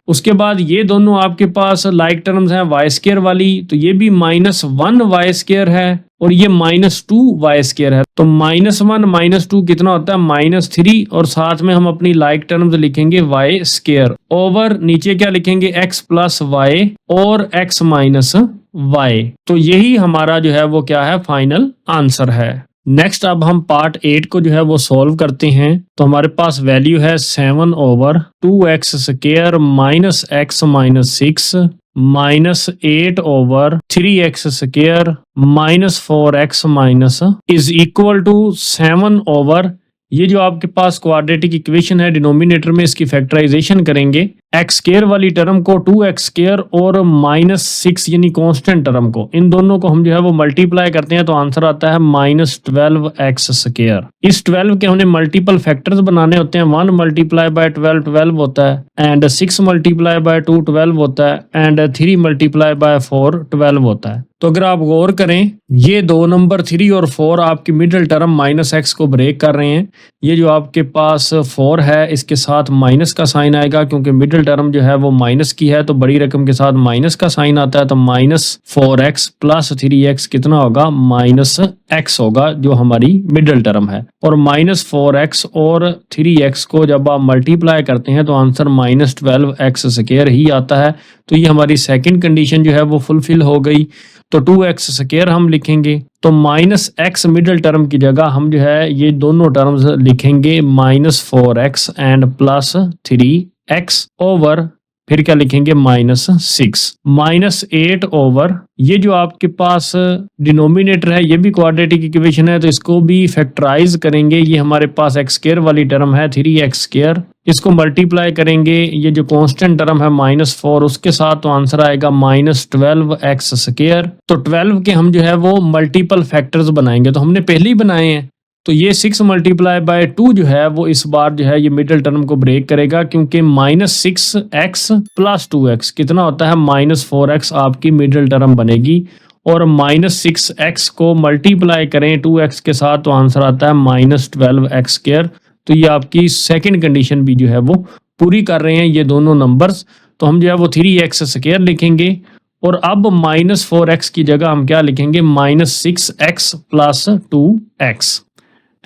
उसके बाद ये दोनों आपके पास लाइक टर्म्स हैं y स्क्र वाली, तो ये भी -1y स्क्र है और ये -2y स्क्र है। तो -1 -2 कितना होता है -3 और साथ में हम अपनी लाइक टर्म्स लिखेंगे y स्क्र ओवर नीचे क्या लिखेंगे x प्लस वाई और x माइनस वाई। तो यही हमारा जो है वो क्या है फाइनल आंसर है। नेक्स्ट अब हम पार्ट 8 को जो है वो सॉल्व करते हैं। तो हमारे पास वैल्यू है 7 over 2x square minus x minus 6 minus 8 over 3x square minus 4x minus is equal to 7 over ये जो आपके पास क्वाड्रेटिक इक्वेशन है डिनोमिनेटर में इसकी फैक्टराइजेशन करेंगे। एक्स स्क्र वाली टर्म को 2x स्क्र और -6 यानी कांस्टेंट टर्म को इन दोनों को हम जो है वो मल्टीप्लाई करते हैं तो आंसर आता है -12x स्क्र। इस 12 के हमने मल्टीपल फैक्टर्स बनाने होते हैं। 1 मल्टीप्लाई बाय 12 12 होता है एंड 6 मल्टीप्लाई बाय 2 12 होता है एंड 3 मल्टीप्लाई बाय 4 12 होता है। तो अगर आप गौर करें ये दो नंबर 3 और 4 आपकी मिडिल टर्म -x को ब्रेक कर रहे हैं। ये जो आपके पास 4 है इसके साथ माइनस का साइन आएगा क्योंकि मिडिल टर्म जो है वो माइनस की है तो बड़ी रकम के साथ माइनस का साइन आता है। तो -4x प्लस 3x कितना होगा -x होगा जो हमारी मिडिल टर्म है। और -4x और 3x को जब आप मल्टीप्लाई करते हैं तो आंसर -12x स्क्र ही आता है। तो ये हमारी सेकंड कंडीशन जो है वो फुलफिल हो गई। तो 2x स्क्र हम लिखेंगे तो -x मिडिल टर्म की जगह हम जो है ये दोनों टर्म्स लिखेंगे -4x एंड +3x ओवर फिर क्या लिखेंगे -6 -8 ओवर ये जो आपके पास डिनोमिनेटर है ये भी क्वाड्रेटिक इक्वेशन है तो इसको भी फैक्टराइज करेंगे। ये हमारे पास x स्क्र वाली टर्म है 3x स्क्र, इसको मल्टीप्लाई करेंगे ये जो कांस्टेंट टर्म है -4 उसके साथ तो आंसर आएगा -12x स्क्र। तो 12 के हम जो है वो मल्टीपल फैक्टर्स बनाएंगे तो हमने पहले ही बनाए हैं। तो ये 6 मल्टीप्लाई बाय 2 जो है वो इस बार जो है ये मिडिल टर्म को ब्रेक करेगा क्योंकि -6x प्लस 2x कितना होता है -4x आपकी मिडिल टर्म बनेगी और -6x को मल्टीप्लाई करें 2x के साथ तो आंसर आता है -12x स्क्र। तो ये आपकी सेकंड कंडीशन भी जो है वो पूरी कर रहे हैं ये दोनों नंबर्स। तो हम जो है वो 3x स्क्र लिखेंगे और अब -4x की जगह हम क्या लिखेंगे -6x प्लस 2x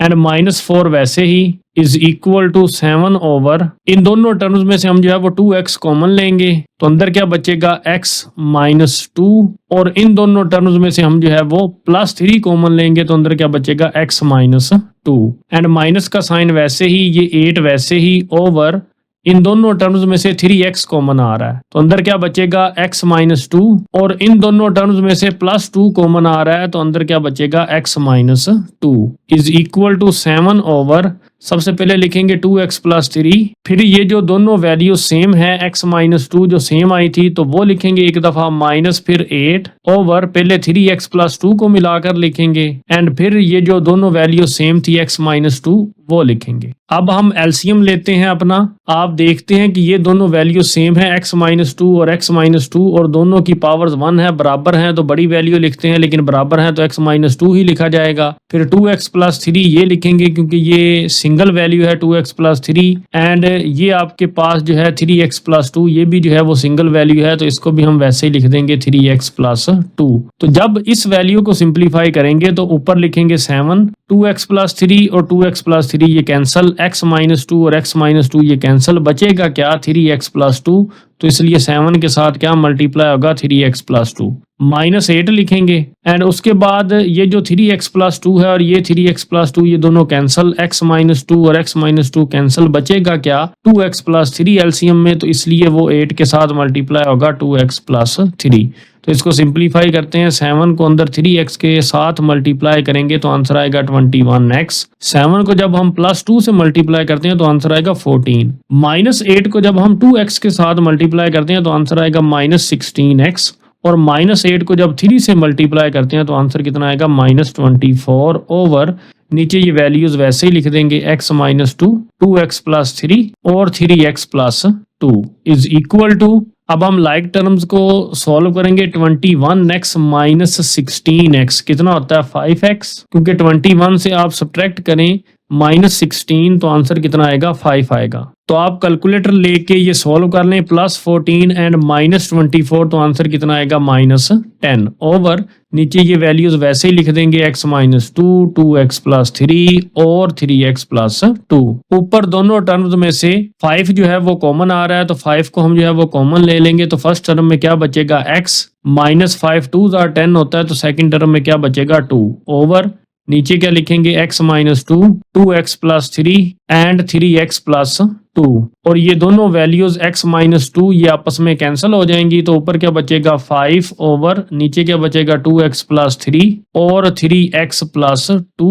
एंड -4 वैसे ही इज इक्वल टू 7 ओवर इन दोनों टर्म्स में से हम जो है वो 2x कॉमन लेंगे तो अंदर क्या बचेगा x -2 और इन दोनों टर्म्स में से हम जो है वो +3 कॉमन लेंगे तो अंदर क्या बचेगा x -2 एंड माइनस का साइन वैसे ही ये 8 वैसे ही ओवर इन दोनों टर्म्स में से 3x कॉमन आ रहा है तो अंदर क्या बचेगा x माइनस 2 और इन दोनों टर्म्स में से प्लस 2 कॉमन आ रहा है तो अंदर क्या बचेगा x minus 2 is equal to 7 over सबसे पहले लिखेंगे 2x प्लस 3 फिर ये जो दोनों वैल्यू सेम है x माइनस 2 जो सेम आई थी तो वो लिखेंगे एक दफा माइनस फिर 8 ओवर पहले 3x प्लस 2 को मिलाकर लिखेंगे एंड फिर ये जो दोनों वैल्यू सेम थी x माइनस 2 वो लिखेंगे। अब हम एलसीएम लेते हैं अपना, आप देखते हैं कि ये दोनों वैल्यू सेम है x माइनस 2 और x माइनस 2 और दोनों की पावर्स 1 है बराबर हैं तो बड़ी वैल्यू लिखते हैं लेकिन बराबर है तो x माइनस 2 ही लिखा जाएगा। फिर 2x प्लस 3 ये लिखेंगे क्योंकि ये सिंगल वैल्यू है 2x प्लस 3 एंड ये आपके पास जो है 3x प्लस 2 ये भी जो है वो सिंगल वैल्यू है तो इसको भी हम वैसे ही लिख देंगे 3x प्लस 2। तो जब इस वैल्यू को सिंप्लीफाई करेंगे तो ऊपर लिखेंगे 7 2x प्लस 3 और 2x प्लस 3 ये कैंसल x माइनस 2 और x माइनस 2 ये कैंसल बचेगा क्या 3x प्लस 2 तो इसलिए 7 के साथ क्या मल्टीप्लाई होगा 3x प्लस 2 माइनस 8 लिखेंगे एंड उसके बाद ये जो 3x प्लस 2 है और ये 3x प्लस 2 ये दोनों कैंसल x माइनस 2 और x माइनस 2 कैंसल बचेगा क्या 2x प्लस 3 एलसीएम में तो इसलिए वो 8 के साथ मल्टीप्लाई होगा 2x प्लस 3। तो इसको सिंप्लीफाई करते हैं 7 को अंदर 3x के साथ मल्टीप्लाई करेंगे तो आंसर आएगा 21x। 7 को जब हम प्लस 2 से मल्टीप्लाई करते हैं तो आंसर आएगा 14। माइनस 8 को जब हम 2x के साथ मल्टीप्लाई करते हैं तो आंसर आएगा माइनस 16x और माइनस 8 को जब 3 से मल्टीप्लाई करते हैं तो आंसर कितना आएगा माइनस 24 ओवर नीचे ये वैल्यूज वैसे ही लिख देंगे x माइनस 2 2x प्लस 3 और 3x plus 2 is equal to अब हम लाइक टर्म्स को सॉल्व करेंगे 21x माइनस 16x कितना होता है 5x क्योंकि 21 से आप सब्ट्रैक्ट करें माइनस 16 तो आंसर कितना आएगा 5 आएगा। तो आप कैलकुलेटर लेके ये सॉल्व कर लें प्लस 14 एंड माइनस 24 तो आंसर कितना आएगा माइनस 10 ओवर नीचे ये वैल्यूज वैसे ही लिख देंगे x माइनस 2 2x प्लस 3 और 3x प्लस 2। ऊपर दोनों टर्म्स में से 5 जो है वो कॉमन आ रहा है तो 5 को हम जो है वो कॉमन ले लेंगे तो फर्स्ट टर्म में क्या बचेगा x माइनस 5 2 10 होता है तो सेकंड टर्म में क्या बचेगा 2 ओवर नीचे क्या लिखेंगे x minus 2 2x plus 3 and 3x plus 2 और ये दोनों वैल्यूज x माइनस 2 ये आपस में कैंसिल हो जाएंगी तो ऊपर क्या बचेगा 5 ओवर नीचे क्या बचेगा 2x प्लस 3 और 3x प्लस 2।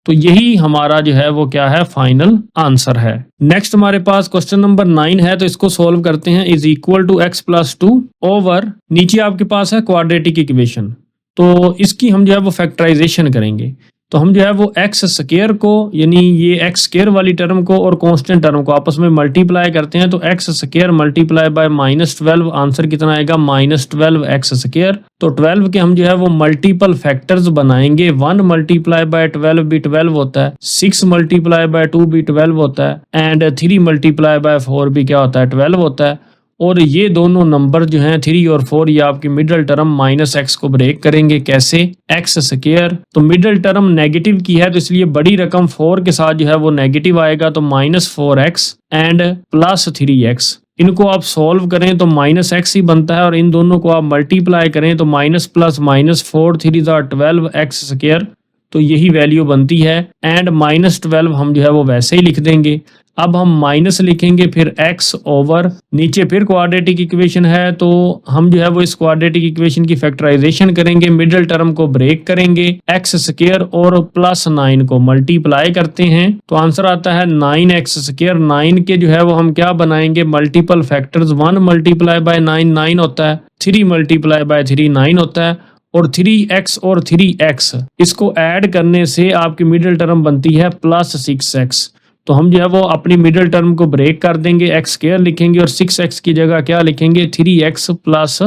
तो यही हमारा जो है वो क्या है फाइनल आंसर है। नेक्स्ट हमारे पास क्वेश्चन नंबर 9 है तो इसको सॉल्व करते हैं is equal to x plus 2 over नीचे आपके पास है क्वाड्रेटिक इक्वेशन तो इसकी हम जो है वो फैक्टराइजेशन करेंगे तो हम जो है वो एक्स स्क्वायर को यानी ये एक्स स्क्वायर वाली टर्म को और कांस्टेंट टर्म को आपस में मल्टीप्लाई करते हैं तो x square multiply by minus 12 answer कितना आएगा माइनस 12 एक्स स्क्वायर। तो 12 के हम जो है वो मल्टीपल फैक्टर्स बनाएंगे 1 मल्टीप्लाई बाय 12 भी 12 होता है 6 मल्टीप्लाई बाय 2 भी 12 होता है एंड 3 मल्टीप्लाई बाय 4 भी क्या होता है 12 होता है और ये दोनों नंबर जो हैं 3 और 4 ये आपकी मिडिल टर्म माइनस x को ब्रेक करेंगे कैसे x स्क्वायर तो मिडिल टर्म नेगेटिव की है तो इसलिए बड़ी रकम 4 के साथ जो है वो नेगेटिव आएगा तो minus 4x and plus 3x इनको आप सॉल्व करें तो माइनस x ही बनता है और इन दोनों को आप मल्टीप्लाई करें तो minus plus minus 4 3 12 x square तो यही वैल्यू बनती है एंड माइनस 12 हम जो है वो वैसे ही लिख देंगे। अब हम माइनस लिखेंगे फिर x ओवर नीचे फिर क्वाड्रेटिक इक्वेशन है तो हम जो है वो इस क्वाड्रेटिक इक्वेशन की फैक्टराइजेशन करेंगे मिडिल टर्म को ब्रेक करेंगे x स्क्वायर और प्लस 9 को मल्टीप्लाई करते हैं तो आंसर आता है 9x स्क्वायर। 9 के जो है वो हम क्या बनाएंगे मल्टीपल फैक्टर्स 1 मल्टीप्लाई बाय 9 9 होता है 3 मल्टीप्लाई बाय 3 9 होता है और 3x और 3x इसको ऐड करने से आपकी मिडिल टर्म बनती है प्लस 6x। तो हम जो है वो अपनी मिडिल टर्म को ब्रेक कर देंगे एक्स स्क्वायर लिखेंगे और 6x की जगह क्या लिखेंगे 3x प्लस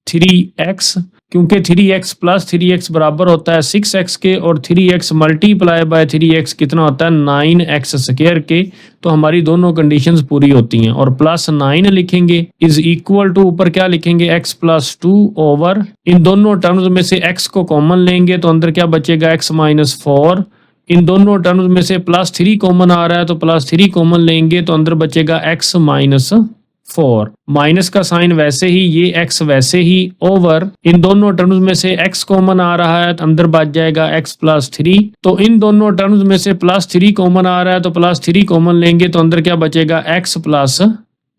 3x क्योंकि 3x प्लस 3x बराबर होता है 6x के और 3x मल्टीप्लाई बाय 3x कितना होता है 9x स्क्वायर के। तो हमारी दोनों कंडीशंस पूरी होती हैं और प्लस 9 लिखेंगे इज इक्वल टू ऊपर क्या लिखेंगे x प्लस 2 ओवर इन दोनों टर्म्स में से x को कॉमन लेंगे तो अंदर क्या बचेगा x माइनस 4 इन दोनों टर्म्स में से प्लस 3 कॉमन आ रहा है तो प्लस 3 कॉमन लेंगे तो अंदर बचेगा x माइनस 4 माइनस का साइन वैसे ही, ये x वैसे ही, ओवर इन दोनों टर्म्स में से x कॉमन आ रहा है तो अंदर बच जाएगा x प्लस 3। तो इन दोनों टर्म्स में से प्लस 3 कॉमन आ रहा है तो प्लस 3 कॉमन लेंगे तो अंदर क्या बचेगा x plus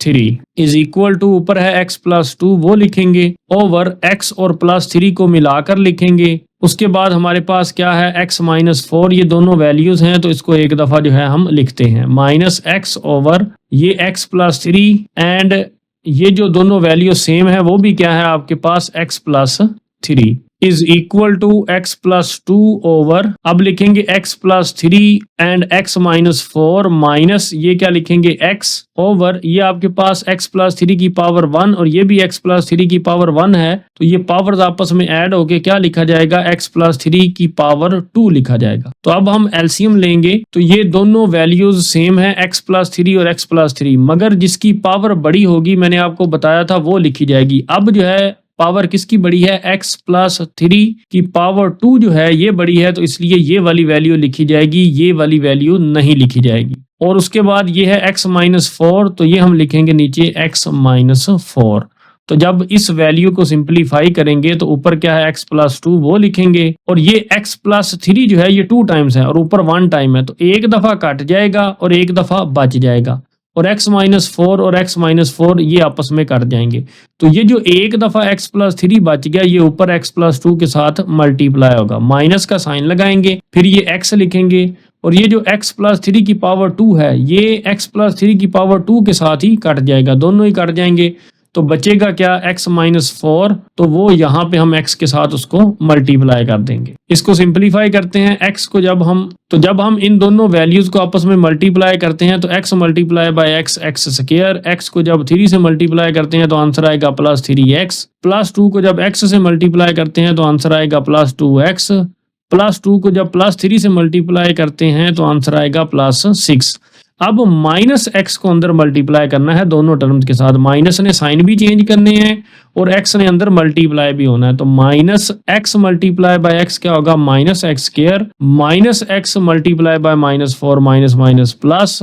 3 is equal to, ऊपर है x प्लस 2 वो लिखेंगे, ओवर x और प्लस 3 को मिलाकर लिखेंगे। उसके बाद हमारे पास क्या है x माइनस 4, ये दोनों वैल्यूज हैं तो इसको एक दफा जो है हम लिखते हैं माइनस x ओवर ये x प्लस 3 एंड ये जो दोनों वैल्यू सेम है वो भी क्या है आपके पास x plus 3 is equal to x plus 2 over, अब लिखेंगे x plus 3 and x minus 4 minus ये क्या लिखेंगे x ओवर ये आपके पास x प्लस 3 की पावर 1 और ये भी x प्लस 3 की पावर 1 है तो ये पावर्स आपस में ऐड होके क्या लिखा जाएगा x प्लस 3 की पावर 2 लिखा जाएगा। तो अब हम एलसीएम लेंगे तो ये दोनों वैल्यूज सेम है x प्लस 3 और x प्लस 3, मगर जिसकी पावर बड़ी होगी मैंने आपको बताया था वो लिखी जाएगी। अब जो है पावर किसकी बड़ी है, x प्लस 3 की पावर 2 जो है ये बड़ी है तो इसलिए ये वाली वैल्यू लिखी जाएगी, ये वाली वैल्यू नहीं लिखी जाएगी। और उसके बाद ये है x माइनस 4 तो ये हम लिखेंगे नीचे x माइनस 4। तो जब इस वैल्यू को सिंपलीफाई करेंगे तो ऊपर क्या है x प्लस 2 वो लिखेंगे और ये x प्लस 3 जो है ये 2 टाइम्स है और ऊपर 1 टाइम है तो एक दफा कट जाएगा और एक दफा बच जाएगा और x माइनस 4 और x माइनस 4 ये आपस में कट जाएंगे। तो ये जो एक दफा x प्लस 3 बच गया ये ऊपर x प्लस 2 के साथ मल्टीप्लाई होगा, माइनस का साइन लगाएंगे फिर ये x लिखेंगे और ये जो x प्लस 3 की पावर 2 है ये x प्लस 3 की पावर 2 के साथ ही कट जाएगा, दोनों ही कट जाएंगे तो बचेगा क्या x माइनस 4, तो वो यहाँ पे हम x के साथ उसको मल्टीप्लाई कर देंगे। इसको सिंपलीफाई करते हैं x को जब हम इन दोनों वैल्यूज को आपस में मल्टीप्लाई करते हैं तो x multiply by x x square, x को जब 3 से मल्टीप्लाई करते हैं तो आंसर आएगा प्लस 3x, प्लस 2 को जब x से मल्टीप्लाई करते हैं तो आंसर आएगा प्लस 2x, प्लस 2 को जब प्लस 3 से मल्टीप्लाई करते हैं तो आंसर आएगा प्लस 6। अब माइनस x को अंदर मल्टीप्लाई करना है दोनों टर्म्स के साथ, माइनस ने साइन भी चेंज करने हैं और x ने अंदर मल्टीप्लाई भी होना है तो minus x multiply by x क्या होगा minus x square, minus x multiply by minus 4 minus minus plus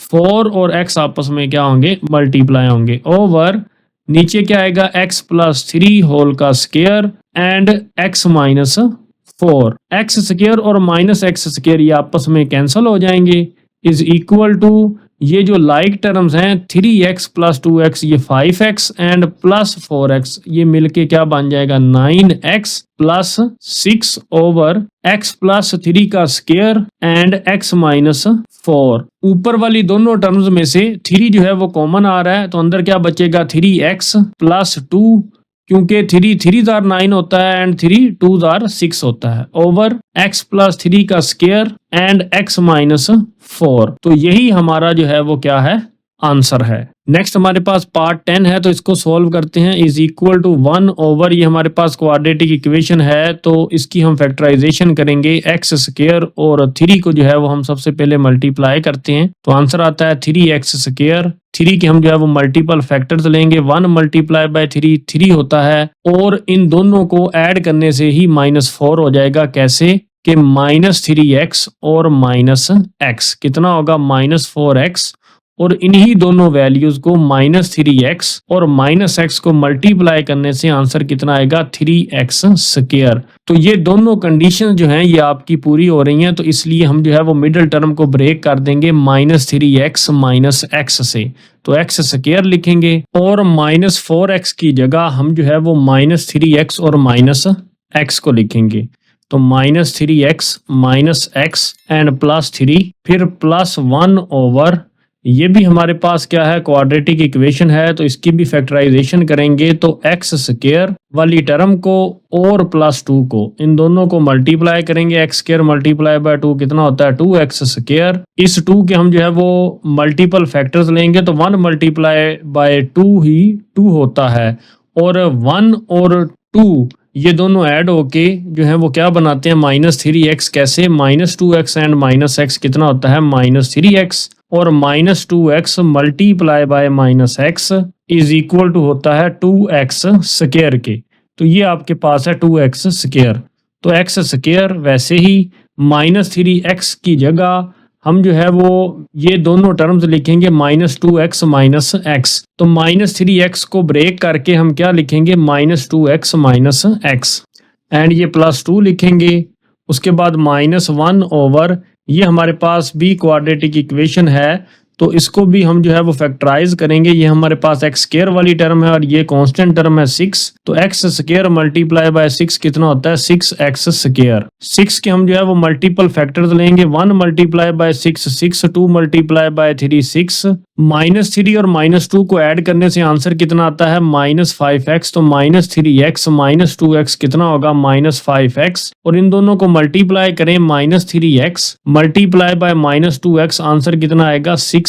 4 और x आपस में क्या होंगे मल्टीप्लाई होंगे, ओवर नीचे क्या आएगा x प्लस 3 होल का square and x minus 4, x square और माइनस एक्स स्क्वायर ये आपस में कैंसिल हो जाएंगे इज इक्वल टू ये जो लाइक टर्म्स हैं 3x प्लस 2x ये 5x एंड प्लस 4x ये मिलके क्या बन जाएगा 9x plus 6 over x plus 3 का स्क्वायर एंड x माइनस 4। ऊपर वाली दोनों टर्म्स में से 3 जो है वो कॉमन आ रहा है तो अंदर क्या बचेगा 3x प्लस 2 क्योंकि 3 जार 9 होता है एंड 2 जार 6 होता है, ओवर x प्लस 3 का स्क्वायर एंड x माइनस 4। तो यही हमारा जो है वो क्या है आंसर है। नेक्स्ट हमारे पास पार्ट 10 है तो इसको सॉल्व करते हैं। इज इक्वल टू 1 ओवर ये हमारे पास क्वाड्रेटिक इक्वेशन है तो इसकी हम फैक्टराइजेशन करेंगे, एक्स स्क्वायर और 3 को जो है वो हम सबसे पहले मल्टीप्लाई करते हैं तो आंसर आता है 3x स्क्वायर। 3 के हम जो है वो मल्टीपल फैक्टर्स लेंगे, 1 मल्टीप्लाई बाय 3 होता है और इन दोनों को ऐड करने से ही -4 हो जाएगा। कैसे कि -3x और -x कितना होगा -4x और इन्हीं दोनों वैल्यूज को -3x और -x को मल्टीप्लाई करने से आंसर कितना आएगा 3x स्क्वायर। तो ये दोनों कंडीशन जो हैं ये आपकी पूरी हो रही हैं तो इसलिए हम जो है वो मिडिल टर्म को ब्रेक कर देंगे -3x -x से, तो x स्क्वायर लिखेंगे और -4x की जगह हम जो है वो -3x और -x को लिखेंगे तो -3x -x एंड +3 फिर +1 ओवर ये भी हमारे पास क्या है क्वाड्रेटिक इक्वेशन है तो इसकी भी फैक्टराइजेशन करेंगे तो x स्क्वायर वाली टर्म को और +2 को इन दोनों को मल्टीप्लाई करेंगे, x स्क्वायर मल्टीप्लाई बाय 2 कितना होता है 2x स्क्वायर। इस 2 के हम जो है वो मल्टीपल फैक्टर्स लेंगे तो 1 मल्टीप्लाई बाय 2 ही 2 होता है और 1 और 2 ये दोनों ऐड होके जो है वो क्या बनाते हैं -3x। कैसे -2x एंड -x कितना होता है -3x और -2x multiply by -x is equal to होता है 2x स्क्वायर के। तो ये आपके पास है 2x स्क्वायर तो x स्क्वायर वैसे ही -3x की जगह हम जो है वो ये दोनों टर्म्स लिखेंगे -2x माइनस एक्स। तो -3x को ब्रेक करके हम क्या लिखेंगे, -2x माइनस एक्स, एंड ये +2 लिखेंगे। उसके बाद -1 ओवर, ये हमारे पास भी क्वाड्रेटिक इक्वेशन है तो इसको भी हम जो है वो फैक्टराइज करेंगे। ये हमारे पास एक्स स्क्वायर वाली टर्म है और ये कांस्टेंट टर्म है 6, तो एक्स स्क्वायर मल्टीप्लाई बाय 6 कितना होता है, 6x स्क्वायर। 6 के हम जो है वो मल्टीपल फैक्टर्स लेंगे, 1 मल्टीप्लाई बाय 6 6, 2 मल्टीप्लाई बाय 3 6, -3 और -2 को ऐड करने से आंसर कितना आता है, -5x। तो -3x -2x कितना होगा, -5x, और इन दोनों को मल्टीप्लाई करें, -3x multiply by -2x, answer कितना आएगा, 6x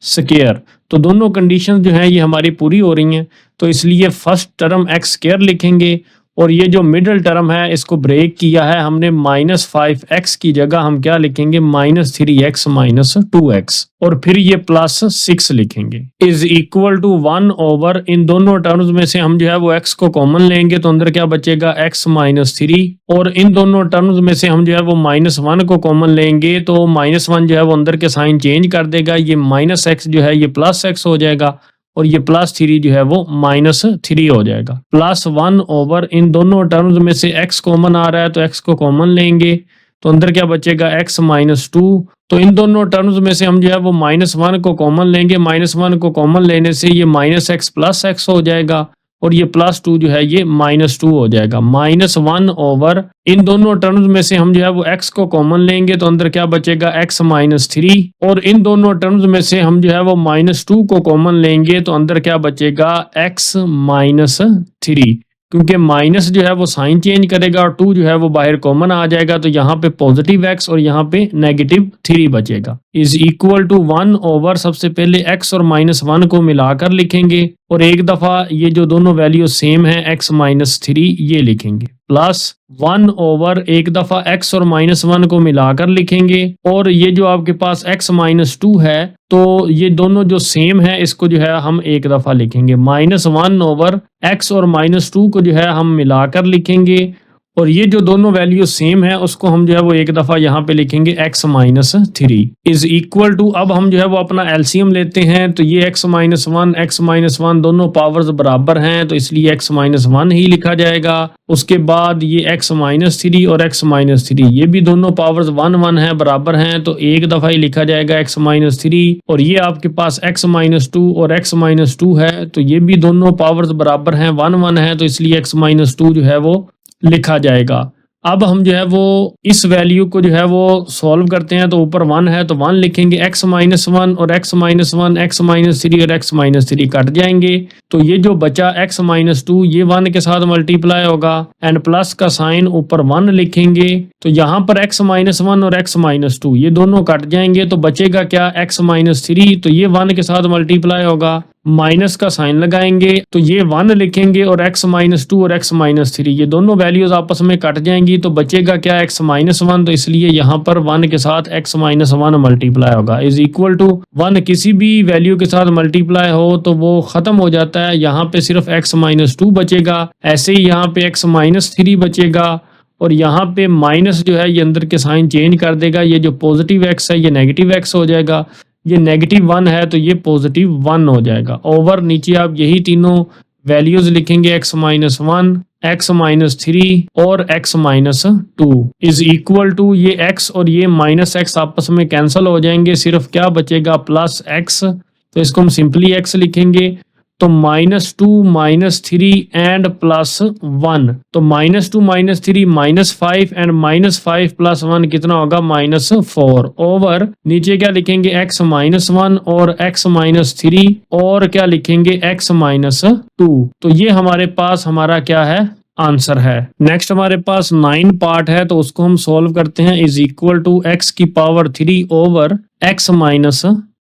स्क्वायर। तो दोनों कंडीशन जो है ये हमारी पूरी हो रही हैं, तो इसलिए फर्स्ट टर्म x स्क्वायर लिखेंगे और ये जो मिडिल टर्म है इसको ब्रेक किया है हमने, -5x की जगह हम क्या लिखेंगे, -3x -2x, और फिर ये +6 लिखेंगे इज इक्वल टू 1 ओवर, इन दोनों टर्म्स में से हम जो है वो x को कॉमन लेंगे तो अंदर क्या बचेगा, x -3, और इन दोनों टर्म्स में से हम जो है वो -1 को कॉमन लेंगे तो -1 जो है वो अंदर के साइन चेंज कर देगा, ये -x जो है ये +x हो जाएगा और ये +3 जो है वो -3 हो जाएगा। +1 ओवर, इन दोनों टर्म्स में से x कॉमन आ रहा है तो x को कॉमन लेंगे तो अंदर क्या बचेगा, x -2, तो इन दोनों टर्म्स में से हम जो है वो -1 को कॉमन लेंगे, -1 को कॉमन लेने से ये -x +x हो जाएगा और ये +2 जो है ये -2 हो जाएगा। -1 ओवर, इन दोनों टर्म्स में से हम जो है वो x को कॉमन लेंगे तो अंदर क्या बचेगा, x -3, और इन दोनों टर्म्स में से हम जो है वो -2 को कॉमन लेंगे तो अंदर क्या बचेगा, x -3, क्योंकि माइनस जो है वो साइन चेंज करेगा और 2 जो है वो बाहर कॉमन आ जाएगा तो यहाँ पे पॉजिटिव x और यहाँ पे -3 बचेगा इज इक्वल टू 1 ओवर, सबसे पहले x और -1 को मिलाकर लिखेंगे और एक दफा ये जो दोनों वैल्यू सेम है x -3 ये लिखेंगे, +1 ओवर, एक दफा x और -1 को मिलाकर लिखेंगे और ये जो आपके पास x -2 है तो ये दोनों जो सेम है इसको जो है हम एक दफा लिखेंगे, -1 ओवर, x और -2 को जो है हम मिलाकर लिखेंगे और ये जो दोनों वैल्यू सेम है उसको हम जो है वो एक दफा यहाँ पे लिखेंगे x -3 इज इक्वल टू, अब हम जो है वो अपना एलसीएम लेते हैं तो ये x -1 दोनों पावर्स बराबर हैं तो इसलिए x -1 ही लिखा जाएगा। उसके बाद ये x -3 और x -3 ये भी दोनों पावर्स 1 है बराबर हैं तो एक दफा ही लिखा जाएगा x -3, और ये आपके पास x -2 और x -2 है तो ये भी दोनों पावर्स बराबर हैं 1 है तो इसलिए x -2 जो है वो लिखा जाएगा। अब हम जो है वो इस वैल्यू को जो है वो सॉल्व करते हैं तो ऊपर 1 है तो 1 लिखेंगे, x -1 और x -1, x -3 और x -3 कट जाएंगे तो ये जो बचा x -2 ये 1 के साथ मल्टीप्लाई होगा एंड प्लस का साइन ऊपर 1 लिखेंगे तो यहाँ पर x -1 और x -2 ये दोनों कट जाएंगे तो बचेगा क्या, x -3, तो ये 1 के साथ मल्टीप्लाई होगा, माइनस का साइन लगाएंगे तो ये 1 लिखेंगे और x -2 और x -3 ये दोनों वैल्यूज आपस में कट जाएंगी तो बचेगा क्या, x -1, तो इसलिए यहाँ पर 1 के साथ x -1 मल्टीप्लाई होगा इज इक्वल टू 1 किसी भी वैल्यू के साथ मल्टीप्लाई हो तो वो खत्म हो जाता है, यहाँ पे सिर्फ x -2 बचेगा, ऐसे ही यहाँ पे x -3 बचेगा और यहाँ पे माइनस जो है ये अंदर के साइन चेंज कर देगा, ये जो पॉजिटिव x है ये नेगेटिव x हो जाएगा, ये -1 है तो ये +1 हो जाएगा, ओवर नीचे आप यही तीनों वैल्यूज लिखेंगे, x -1, x -3 और x -2 इज इक्वल टू, ये x और ये -x आपस में कैंसिल हो जाएंगे, सिर्फ क्या बचेगा, +x, तो इसको हम सिंपली x लिखेंगे तो -2 -3 एंड +1, तो -2 -3 -5 एंड -5 +1 कितना होगा, -4 ओवर नीचे क्या लिखेंगे, x -1 और x -3 और क्या लिखेंगे, x -2, तो ये हमारे पास हमारा क्या है, आंसर है। नेक्स्ट हमारे पास 9 पार्ट है तो उसको हम सॉल्व करते हैं, इज इक्वल टू x की power 3 over x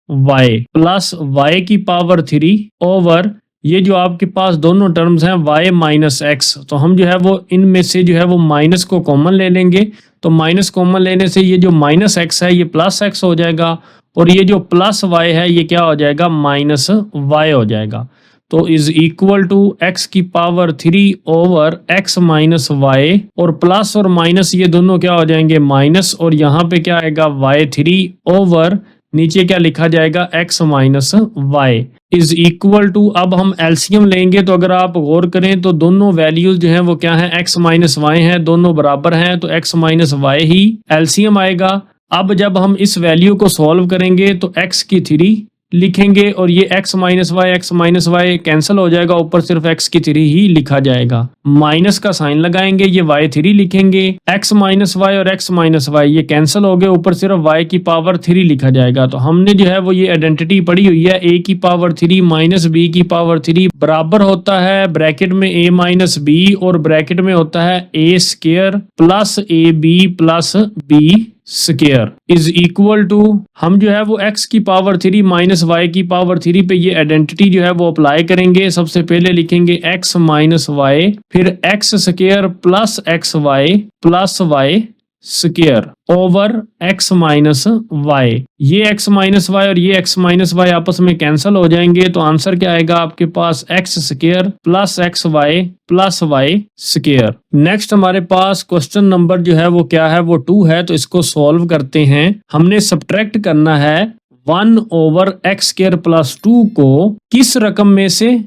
y plus y की पावर 3 ओवर, ये जो आपके पास दोनों टर्म्स हैं y -x, तो हम जो है वो इनमें से जो है वो माइनस को कॉमन ले लेंगे तो माइनस कॉमन लेने से ये जो -x है ये +x हो जाएगा और ये जो +y है ये क्या हो जाएगा, -y हो जाएगा। तो इज इक्वल टू x की power 3 over x minus y, और प्लस और माइनस ये दोनों क्या हो जाएंगे माइनस, और यहाँ पे क्या आएगा y3 ओवर नीचे क्या लिखा जाएगा x minus y is equal to, अब हम एलसीएम लेंगे तो अगर आप गौर करें तो दोनों वैल्यूज जो हैं वो क्या है x माइनस वाई है, दोनों बराबर हैं तो x minus why he LCM आएगा। अब जब हम इस वैल्यू को सॉल्व करेंगे तो x की 3 लिखेंगे और ये x माइनस वाई कैंसिल हो जाएगा, ऊपर सिर्फ x की 3 ही लिखा जाएगा। माइनस का साइन लगाएंगे, ये y3 लिखेंगे, x माइनस वाई और x माइनस वाई ये कैंसिल हो गए, ऊपर सिर्फ y की पावर 3 लिखा जाएगा। तो हमने जो है वो ये आइडेंटिटी पढ़ी हुई है, a की पावर 3 माइनस b की पावर 3 बराबर होता है ब्रैकेट में a माइनस b और ब्रैकेट में होता है a square plus ab plus b square is equal to, हम जो है वो x की पावर 3 माइनस वाई की पावर 3 पे ये आइडेंटिटी जो है वो अप्लाई करेंगे। सबसे पहले लिखेंगे x माइनस वाई, फिर x square plus x y plus y square over x minus y. ये x माइनस वाई और ये x माइनस वाई आपस में कैंसिल हो जाएंगे, तो आंसर क्या आएगा आपके पास x square plus x y plus y square. Next हमारे पास क्वेश्चन नंबर जो है वो क्या है, वो 2 है, तो इसको सॉल्व करते हैं। हमने सब्ट्रैक्ट करना है 1 ओवर एक्स स्क्वायर प्लस 2 को किस रकम में से,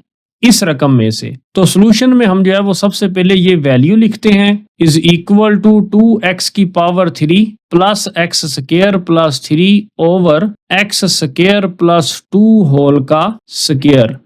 इस रकम में से। तो सॉल्यूशन में हम जो है वो सबसे पहले ये वैल्यू लिखते हैं, इज इक्वल टू 2x की power 3 plus x square plus 3 over x square plus 2 whole का स्क्वायर।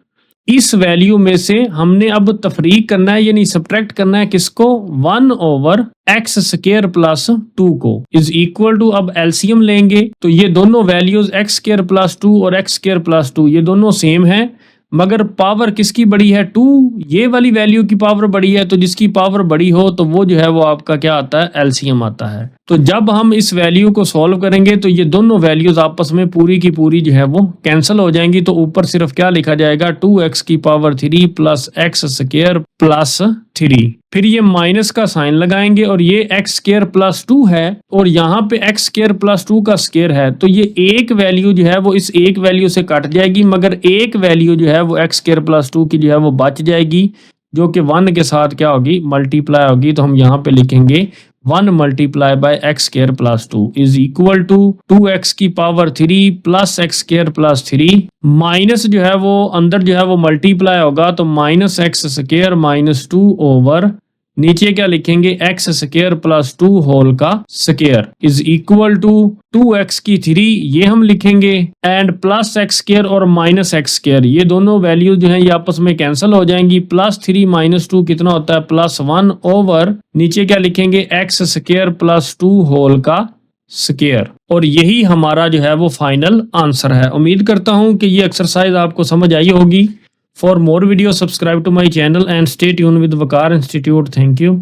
इस वैल्यू में से हमने अब तफरीक करना है, यानी सब्ट्रैक्ट करना है किसको, 1 ओवर एक्स स्क्वायर प्लस 2 को, इज इक्वल टू, अब एलसीएम लेंगे तो ये दोनों वैल्यूज एक्स स्क्वायर प्लस 2 और एक्स स्क्वायर प्लस 2 ये दोनों सेम है, मगर पावर किसकी बड़ी है, 2 ये वाली वैल्यू की पावर बड़ी है, तो जिसकी पावर बड़ी हो तो वो जो है वो आपका क्या आता है, एलसीएम आता है। तो जब हम इस वैल्यू को सॉल्व करेंगे तो ये दोनों वैल्यूज आपस में पूरी की पूरी जो है वो कैंसिल हो जाएंगी, तो ऊपर सिर्फ क्या लिखा जाएगा 2x की power 3 plus x square plus 3, फिर ये माइनस का साइन लगाएंगे और ये एक्स स्क्वायर प्लस 2 है और यहाँ पे एक्स स्क्वायर प्लस 2 का स्क्वायर है, तो ये एक वैल्यू जो है वो इस एक वैल्यू से कट जाएगी, मगर एक वैल्यू जो है वो एक्स स्क्वायर प्लस 2 की जो है वो बच जाएगी, जो कि 1 के साथ क्या होगी, मल्टीप्लाई होगी। तो हम यहाँ पे लिखेंगे 1 multiply by x square plus 2 is equal to 2x की power 3 plus x square plus 3, minus जो है वो अंदर जो है वो मल्टीप्लाई होगा, तो minus x square minus 2 over नीचे क्या लिखेंगे एक्स स्क्वायर प्लस 2 होल का square is equal to 2x की 3 ये हम लिखेंगे एंड प्लस एक्स स्क्वायर और माइनस एक्स स्क्वायर ये दोनों वैल्यू जो है ये आपस में कैंसिल हो जाएंगी, प्लस 3 माइनस 2 कितना होता है प्लस 1 ओवर नीचे क्या लिखेंगे एक्स स्क्वायर प्लस 2 होल का स्क्वायर। और यही हमारा जो है वो फाइनल आंसर है। उम्मीद करता हूं कि ये एक्सरसाइज आपको समझ आई होगी। For more videos, subscribe to my channel and stay tuned with Waqar Institute. Thank you.